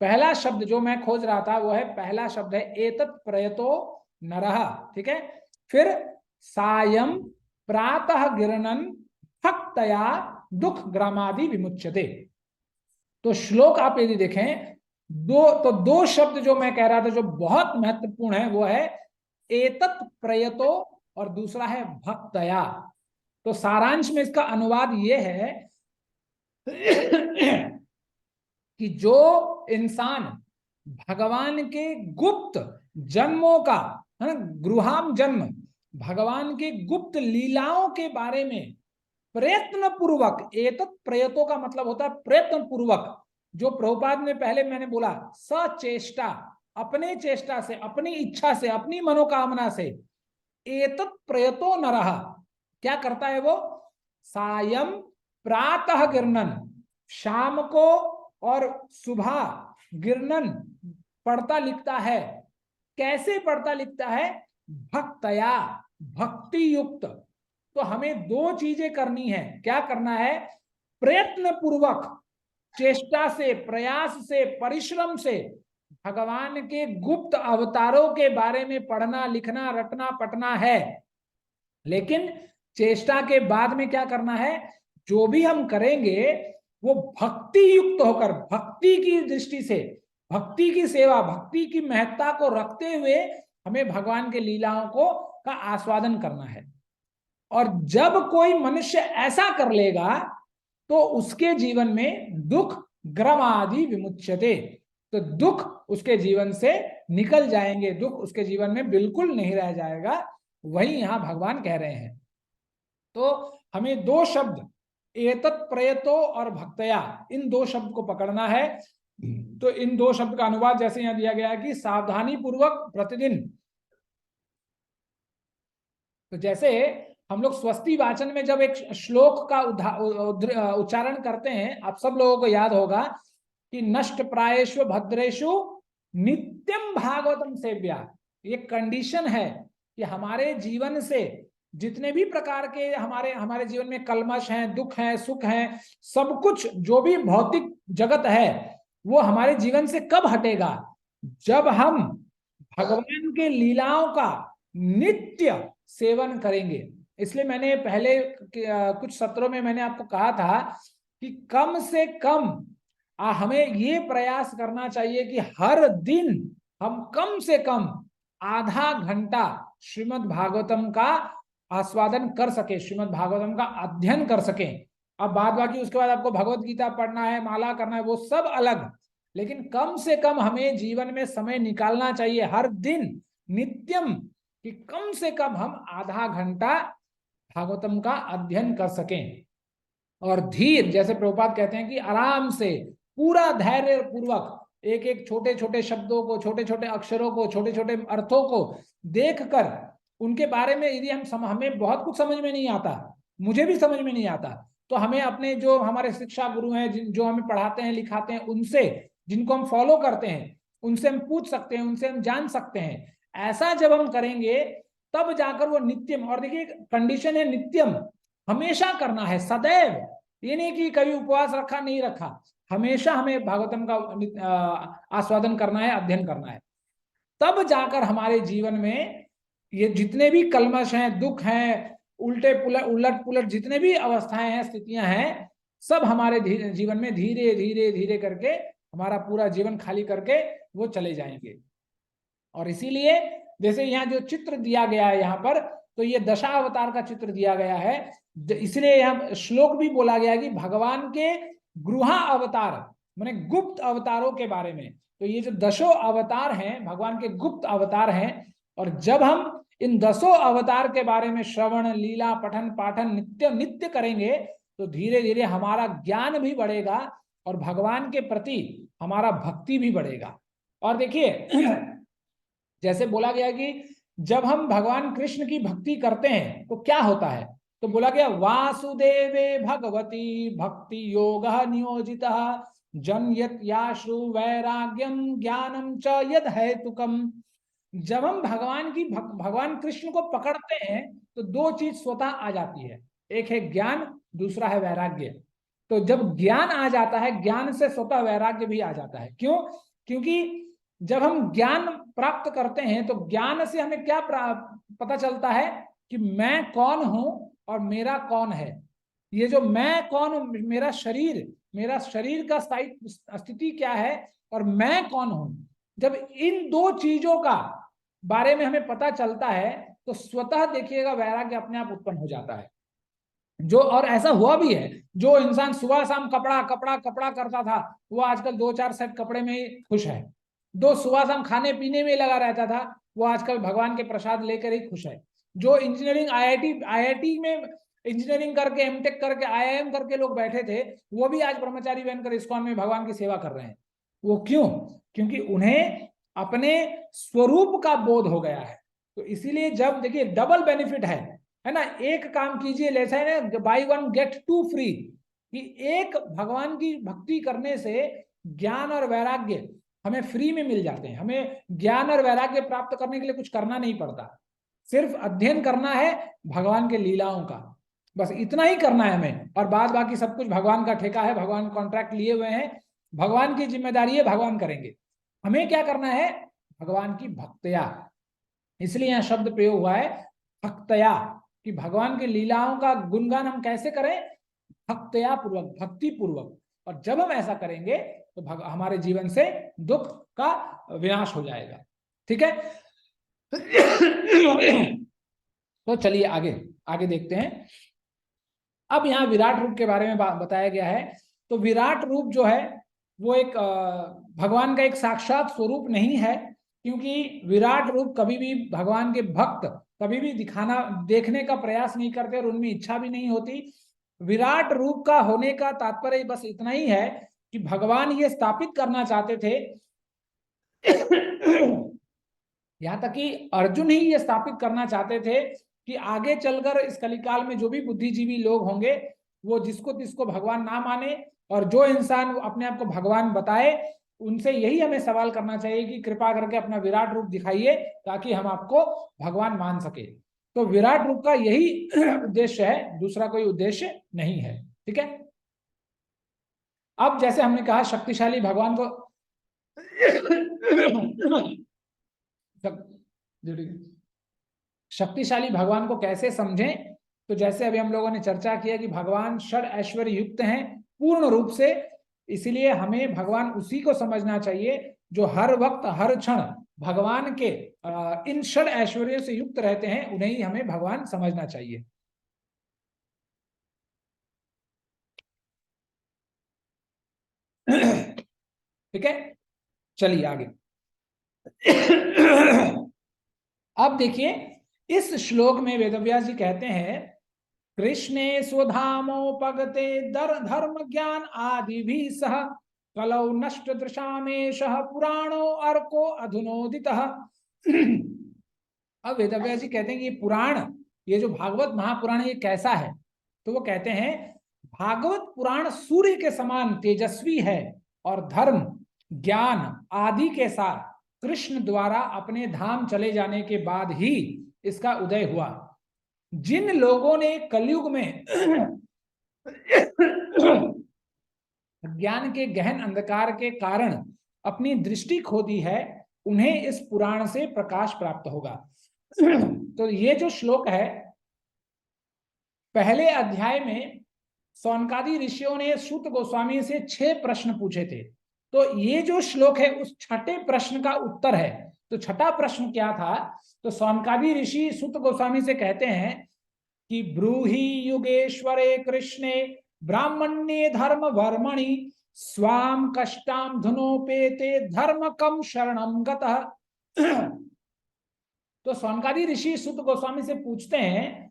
पहला शब्द जो मैं खोज रहा था वो है, पहला शब्द है एतत् प्रयतो नरः, ठीक है। फिर सायं प्रातः गिरणन भक्तया दुख ग्रामादि विमुच्यते। तो श्लोक आप यदि देखें दो शब्द जो मैं कह रहा था जो बहुत महत्वपूर्ण है वो है एतत् प्रयतो और दूसरा है भक्तया। तो सारांश में इसका अनुवाद ये है कि जो इंसान भगवान के गुप्त जन्मों का, है ना, गृहाम जन्म, भगवान के गुप्त लीलाओं के बारे में प्रयत्न पूर्वक, एतत् प्रयतों का मतलब होता है प्रयत्न पूर्वक, जो प्रभुपाद ने पहले मैंने बोला सचेष्टा, अपने चेष्टा से, अपनी इच्छा से, अपनी मनोकामना से, एतत् प्रयतो नरः क्या करता है वो? सायं प्रातः गिरनन, शाम को और सुबह गिरनन पढ़ता लिखता है। कैसे पढ़ता लिखता है? भक्तया, भक्ति युक्त। तो हमें दो चीजें करनी है। क्या करना है? प्रयत्न पूर्वक, चेष्टा से, प्रयास से, परिश्रम से भगवान के गुप्त अवतारों के बारे में पढ़ना, लिखना, रटना, पढ़ना है। लेकिन चेष्टा के बाद में क्या करना है? जो भी हम करेंगे वो भक्ति युक्त होकर, भक्ति की दृष्टि से, भक्ति की सेवा, भक्ति की महत्ता को रखते हुए हमें भगवान के लीलाओं को का आस्वादन करना है। और जब कोई मनुष्य ऐसा कर लेगा तो उसके जीवन में दुख ग्रमादि विमुच्यते, तो दुख उसके जीवन से निकल जाएंगे, दुख उसके जीवन में बिल्कुल नहीं रह जाएगा। वही यहां भगवान कह रहे हैं। तो हमें दो शब्द एतत् प्रयतो और भक्तया, इन दो शब्द को पकड़ना है। तो इन दो शब्द का अनुवाद जैसे यहां दिया गया है कि सावधानी पूर्वक प्रतिदिन, तो जैसे हम लोग स्वस्ति वाचन में जब एक श्लोक का उच्चारण करते हैं, आप सब लोगों को याद होगा कि नष्ट प्रायेषु भद्रेषु नित्यम भागवतम सेव्या। ये कंडीशन है कि हमारे जीवन से जितने भी प्रकार के हमारे जीवन में कलमश हैं, दुख हैं, सुख हैं, सब कुछ जो भी भौतिक जगत है वो हमारे जीवन से कब हटेगा? जब हम भगवान के लीलाओं का नित्य सेवन करेंगे। इसलिए मैंने पहले कुछ सत्रों में मैंने आपको कहा था कि कम से कम हमें ये प्रयास करना चाहिए कि हर दिन हम कम से कम आधा घंटा श्रीमद् भागवतम का आस्वादन कर सके, श्रीमद् भागवतम का अध्ययन कर सकें। अब बाद बाकी उसके बाद आपको भगवत गीता पढ़ना है, माला करना है, वो सब अलग, लेकिन कम से कम हमें जीवन में समय निकालना चाहिए हर दिन नित्यम, कि कम से कम हम आधा घंटा भागवतम का अध्ययन कर सकें। और धीर, जैसे प्रभुपाद कहते हैं कि आराम से पूरा धैर्य पूर्वक एक एक छोटे छोटे शब्दों को, छोटे छोटे अक्षरों को, छोटे छोटे अर्थों को देखकर उनके बारे में यदि हमें बहुत कुछ समझ में नहीं आता, मुझे भी समझ में नहीं आता, तो हमें अपने जो हमारे शिक्षा गुरु हैं, जो हमें पढ़ाते हैं लिखाते हैं, उनसे, जिनको हम फॉलो करते हैं, उनसे हम पूछ सकते हैं, उनसे हम जान सकते हैं। ऐसा जब हम करेंगे तब जाकर वो नित्यम, और देखिए कंडीशन है नित्यम, हमेशा करना है, सदैव। ये नहीं कि कभी उपवास रखा नहीं रखा, हमेशा हमें भागवतम का आस्वादन करना है, अध्ययन करना है। तब जाकर हमारे जीवन में ये जितने भी कलमश हैं, दुख हैं, उलट पुलट जितने भी अवस्थाएं हैं, स्थितियां हैं, सब हमारे जीवन में धीरे धीरे धीरे करके हमारा पूरा जीवन खाली करके वो चले जाएंगे। और इसीलिए जैसे यहाँ जो चित्र दिया गया है यहाँ पर, तो ये दशावतार का चित्र दिया गया है, इसलिए यहाँ श्लोक भी बोला गया है कि भगवान के गृहा अवतार माने गुप्त अवतारों के बारे में। तो ये जो दशों अवतार हैं भगवान के गुप्त अवतार हैं, और जब हम इन दसों अवतार के बारे में श्रवण, लीला, पठन पाठन नित्य करेंगे तो धीरे धीरे हमारा ज्ञान भी बढ़ेगा और भगवान के प्रति हमारा भक्ति भी बढ़ेगा। और देखिए जैसे बोला गया कि जब हम भगवान कृष्ण की भक्ति करते हैं तो क्या होता है, तो बोला गया वासुदेवे भगवती भक्ति योग नियोजितः जनयत याश्रु वैराग्यम ज्ञानम च यद हेतुकम। जब हम भगवान कृष्ण को पकड़ते हैं तो दो चीज स्वतः आ जाती है, एक है ज्ञान, दूसरा है वैराग्य। तो जब ज्ञान आ जाता है, ज्ञान से स्वतः वैराग्य भी आ जाता है। क्यों? क्योंकि जब हम ज्ञान प्राप्त करते हैं तो ज्ञान से हमें क्या पता चलता है कि मैं कौन हूं और मेरा कौन है। ये जो मैं कौन हूं, मेरा शरीर का स्थिति क्या है और मैं कौन हूं, जब इन दो चीजों का बारे में हमें पता चलता है तो स्वतः देखिएगा वैराग्य अपने आप उत्पन्न हो जाता है। जो, और ऐसा हुआ भी है, जो इंसान सुबह शाम कपड़ा कपड़ा कपड़ा करता था वो आजकल 2-4 सेट कपड़े में ही खुश है। जो सुबह शाम खाने पीने में लगा रहता था वो आजकल भगवान के प्रसाद लेकर ही खुश है। जो इंजीनियरिंग आईआईटी में इंजीनियरिंग करके, एमटेक करके, आईआईएम करके लोग बैठे थे, वो भी आज ब्रह्मचारी बनकर इस्कॉन में भगवान की सेवा कर रहे हैं। वो क्यों? क्योंकि उन्हें अपने स्वरूप का बोध हो गया है। तो इसीलिए जब देखिए डबल बेनिफिट है ना, एक काम कीजिए, जैसा है ना buy one get two free, कि एक भगवान की भक्ति करने से ज्ञान और वैराग्य हमें फ्री में मिल जाते हैं। हमें ज्ञान और वैराग्य प्राप्त करने के लिए कुछ करना नहीं पड़ता, सिर्फ अध्ययन करना है भगवान के लीलाओं का, बस इतना ही करना है हमें। और बाद बाकी सब कुछ भगवान का ठेका है, भगवान कॉन्ट्रैक्ट लिए हुए हैं, भगवान की जिम्मेदारी है, भगवान करेंगे। हमें क्या करना है? भगवान की भक्तया। इसलिए यहां शब्द प्रयोग हुआ है भक्तया, कि भगवान की लीलाओं का गुणगान हम कैसे करें? भक्तया पूर्वक, भक्ति पूर्वक। और जब हम ऐसा करेंगे तो हमारे जीवन से दुख का विनाश हो जाएगा। ठीक है। तो चलिए आगे आगे देखते हैं। अब यहाँ विराट रूप के बारे में बताया गया है। तो विराट रूप जो है वो एक भगवान का एक साक्षात स्वरूप नहीं है, क्योंकि विराट रूप कभी भी भगवान के भक्त कभी भी देखने का प्रयास नहीं करते और उनमें इच्छा भी नहीं होती। विराट रूप का होने का तात्पर्य बस इतना ही है कि भगवान ये स्थापित करना चाहते थे, यहाँ तक कि अर्जुन ही ये स्थापित करना चाहते थे कि आगे चलकर इस कलिकाल में जो भी बुद्धिजीवी लोग होंगे वो जिसको तिसको भगवान ना माने, और जो इंसान अपने आप को भगवान बताए उनसे यही हमें सवाल करना चाहिए कि कृपा करके अपना विराट रूप दिखाइए ताकि हम आपको भगवान मान सके। तो विराट रूप का यही उद्देश्य है, दूसरा कोई उद्देश्य नहीं है। ठीक है। अब जैसे हमने कहा शक्तिशाली भगवान को शक्तिशाली भगवान को कैसे समझें, तो जैसे अभी हम लोगों ने चर्चा किया कि भगवान षड ऐश्वर्य युक्त हैं पूर्ण रूप से, इसलिए हमें भगवान उसी को समझना चाहिए जो हर वक्त हर क्षण भगवान के इन षड ऐश्वर्य से युक्त रहते हैं, उन्हें ही हमें भगवान समझना चाहिए। ठीक है, चलिए आगे। अब देखिए इस श्लोक में वेदव्यास जी कहते हैं कृष्णे स्वधामोपगते धर्म ज्ञान आदि भी सह कलौ नष्ट दृशामेशः पुराणो अर्को अधुनोदितः। अब वेदव्यास जी कहते हैं कि ये पुराण, ये जो भागवत महापुराण ये कैसा है, तो वो कहते हैं भागवत पुराण सूर्य के समान तेजस्वी है और धर्म ज्ञान आदि के साथ कृष्ण द्वारा अपने धाम चले जाने के बाद ही इसका उदय हुआ। जिन लोगों ने कलयुग में ज्ञान के गहन अंधकार के कारण अपनी दृष्टि खो दी है, उन्हें इस पुराण से प्रकाश प्राप्त होगा। तो ये जो श्लोक है, पहले अध्याय में सौनकादि ऋषियों ने सूत गोस्वामी से 6 प्रश्न पूछे थे, तो ये जो श्लोक है उस छठे प्रश्न का उत्तर है। तो छठा प्रश्न क्या था, तो सौनकादि ऋषि सूत गोस्वामी से कहते हैं कि ब्रूहि युगेश्वरे कृष्णे ब्राह्मण्ये धर्म वर्मणि स्वाम कष्टाम धुनोपेते धर्म कम शरणम गतः। तो सौनकादि ऋषि सूत गोस्वामी से पूछते हैं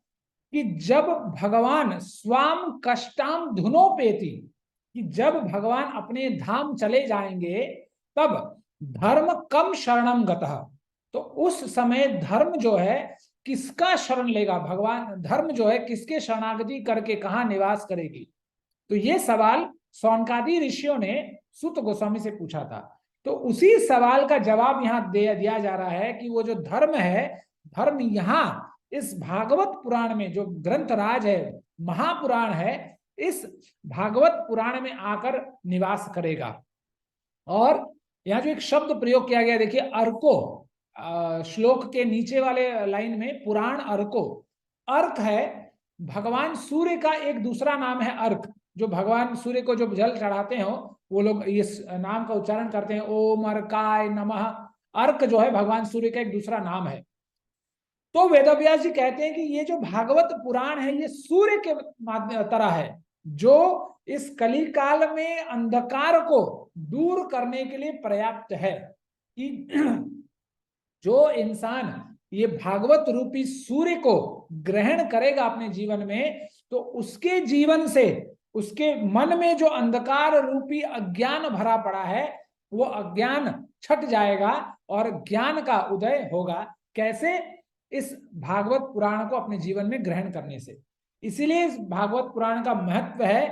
कि जब भगवान स्वाम कष्टाम धुनोपेति, कि जब भगवान अपने धाम चले जाएंगे तब धर्म कम शरणम गतः, तो उस समय धर्म जो है किसका शरण लेगा, भगवान धर्म जो है किसके शरणागति करके कहाँ निवास करेगी। तो ये सवाल सौनकादि ऋषियों ने सूत गोस्वामी से पूछा था। तो उसी सवाल का जवाब यहाँ दिया जा रहा है कि वो जो धर्म है, धर्म यहाँ इस भागवत पुराण में जो ग्रंथराज है, महापुराण है, इस भागवत पुराण में आकर निवास करेगा। और यहाँ जो एक शब्द प्रयोग किया गया, देखिए अर्को, श्लोक के नीचे वाले लाइन में पुराण अर्को, अर्क है भगवान सूर्य का एक दूसरा नाम है अर्क। जो भगवान सूर्य को जो जल चढ़ाते हो वो लोग इस नाम का उच्चारण करते हैं, ओम अर्काय नमः। अर्क जो है भगवान सूर्य का एक दूसरा नाम है। तो वेदव्यास जी कहते हैं कि ये जो भागवत पुराण है ये सूर्य के तरह है, जो इस कली काल में अंधकार को दूर करने के लिए पर्याप्त है। कि जो इंसान ये भागवत रूपी सूर्य को ग्रहण करेगा अपने जीवन में, तो उसके जीवन से, उसके मन में जो अंधकार रूपी अज्ञान भरा पड़ा है वो अज्ञान छट जाएगा और ज्ञान का उदय होगा। कैसे? इस भागवत पुराण को अपने जीवन में ग्रहण करने से। इसीलिए इस भागवत पुराण का महत्व है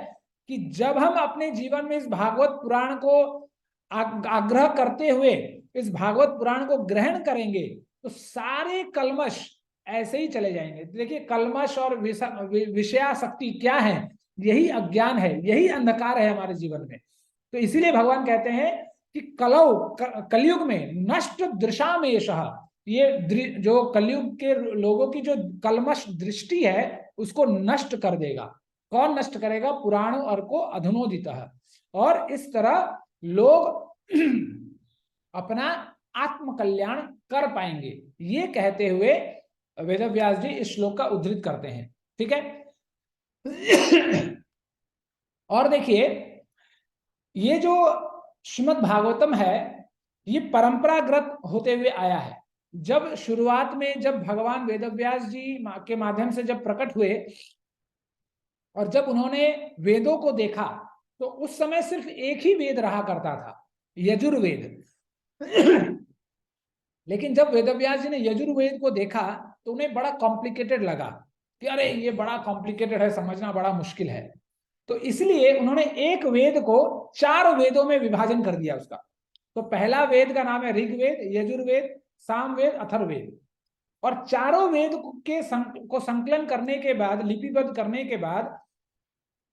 कि जब हम अपने जीवन में इस भागवत पुराण को आग्रह करते हुए इस भागवत पुराण को ग्रहण करेंगे तो सारे कल्मश ऐसे ही चले जाएंगे। देखिए कल्मश और विषयासक्ति क्या है? यही अज्ञान है, यही अंधकार है हमारे जीवन में। तो इसीलिए भगवान कहते हैं कि कलयुग में नष्ट दृशामेशः, ये जो कलयुग के लोगों की जो कल्मश दृष्टि है उसको नष्ट कर देगा। कौन नष्ट करेगा? पुराण अर्को अधुनोदितः। और इस तरह लोग अपना आत्म कल्याण कर पाएंगे। ये कहते हुए वेदव्यास जी इस श्लोक का उद्धृत करते हैं। ठीक है, और देखिए ये जो श्रीमद् भागवतम है ये परंपरागत होते हुए आया है। जब शुरुआत में जब भगवान वेदव्यास जी के माध्यम से जब प्रकट हुए और जब उन्होंने वेदों को देखा तो उस समय सिर्फ एक ही वेद रहा करता था, यजुर्वेद। लेकिन जब वेदव्यास जी ने यजुर्वेद को देखा तो उन्हें बड़ा कॉम्प्लिकेटेड लगा कि अरे ये बड़ा कॉम्प्लिकेटेड है, समझना बड़ा मुश्किल है। तो इसलिए उन्होंने एक वेद को 4 वेदों में विभाजन कर दिया उसका। तो पहला वेद का नाम है ऋग्वेद, यजुर्वेद, सामवेद, अथर्ववेद। और चारों वेद को संकलन करने के बाद, लिपिबद्ध करने के बाद,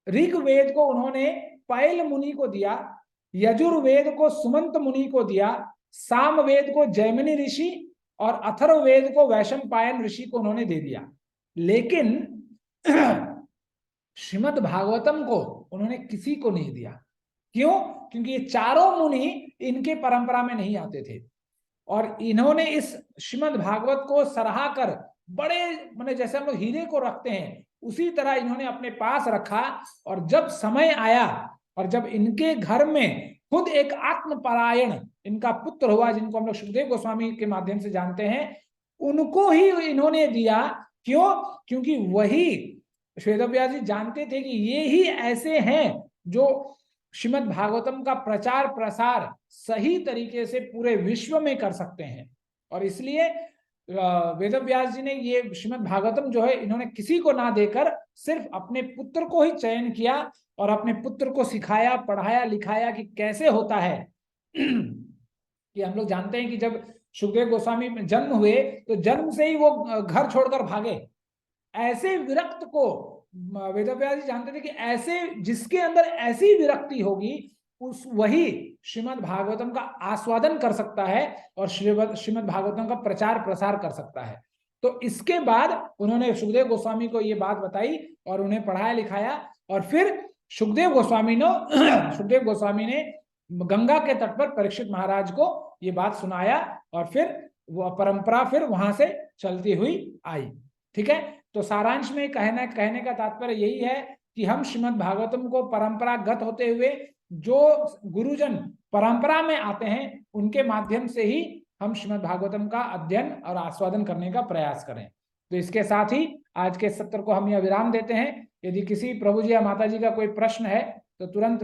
ऋग्वेद को उन्होंने पैल मुनि को दिया, यजुर्वेद को सुमंत मुनि को दिया, सामवेद को जैमिनी ऋषि और अथर्ववेद को वैशंपायन ऋषि को उन्होंने दे दिया। लेकिन श्रीमद् भागवतम को उन्होंने किसी को नहीं दिया। क्यों? क्योंकि ये चारों मुनि इनके परंपरा में नहीं आते थे और इन्होंने इस श्रीमद् भागवत को सराहा कर बड़े, माने जैसे हम लोग हीरे को रखते हैं उसी तरह इन्होंने अपने पास रखा। और जब समय आया और जब इनके घर में खुद एक आत्मपरायण इनका पुत्र हुआ, जिनको हम लोग सुखदेव गोस्वामी के माध्यम से जानते हैं, उनको ही इन्होंने दिया। क्यों? क्योंकि वही वेदव्यास जी जानते थे कि ये ही ऐसे हैं जो श्रीमद् भागवतम का प्रचार प्रसार सही तरीके से पूरे विश्व में कर सकते हैं। और इसलिए वेदव्यास जी ने ये श्रीमद् भागवतम जो है इन्होंने किसी को ना देकर सिर्फ अपने पुत्र को ही चयन किया और अपने पुत्र को सिखाया, पढ़ाया, लिखाया कि कैसे होता है। कि हम लोग जानते हैं कि जब सुखदेव गोस्वामी में जन्म हुए तो जन्म से ही वो घर छोड़कर भागे। ऐसे विरक्त को वेदव्यास जी जानते थे कि ऐसे जिसके अंदर ऐसी विरक्ति होगी उस वही श्रीमद् भागवतम का आस्वादन कर सकता है और श्रीमद् भागवतम का प्रचार प्रसार कर सकता है। तो इसके बाद उन्होंने सुखदेव गोस्वामी को ये बात बताई और उन्हें पढ़ाया लिखाया। और फिर सुखदेव गोस्वामी ने गंगा के तट पर परीक्षित महाराज को ये बात सुनाया और फिर वो परंपरा फिर वहां से चलती हुई आई। ठीक है, तो सारांश में कहने का तात्पर्य यही है कि हम श्रीमद् भागवतम को परंपरागत होते हुए जो गुरुजन परंपरा में आते हैं उनके माध्यम से ही हम श्रीमद् भागवतम का अध्ययन और आस्वादन करने का प्रयास करें। तो इसके साथ ही आज के सत्र को हम यह विराम देते हैं। यदि किसी प्रभु जी या माता जी का कोई प्रश्न है तो तुरंत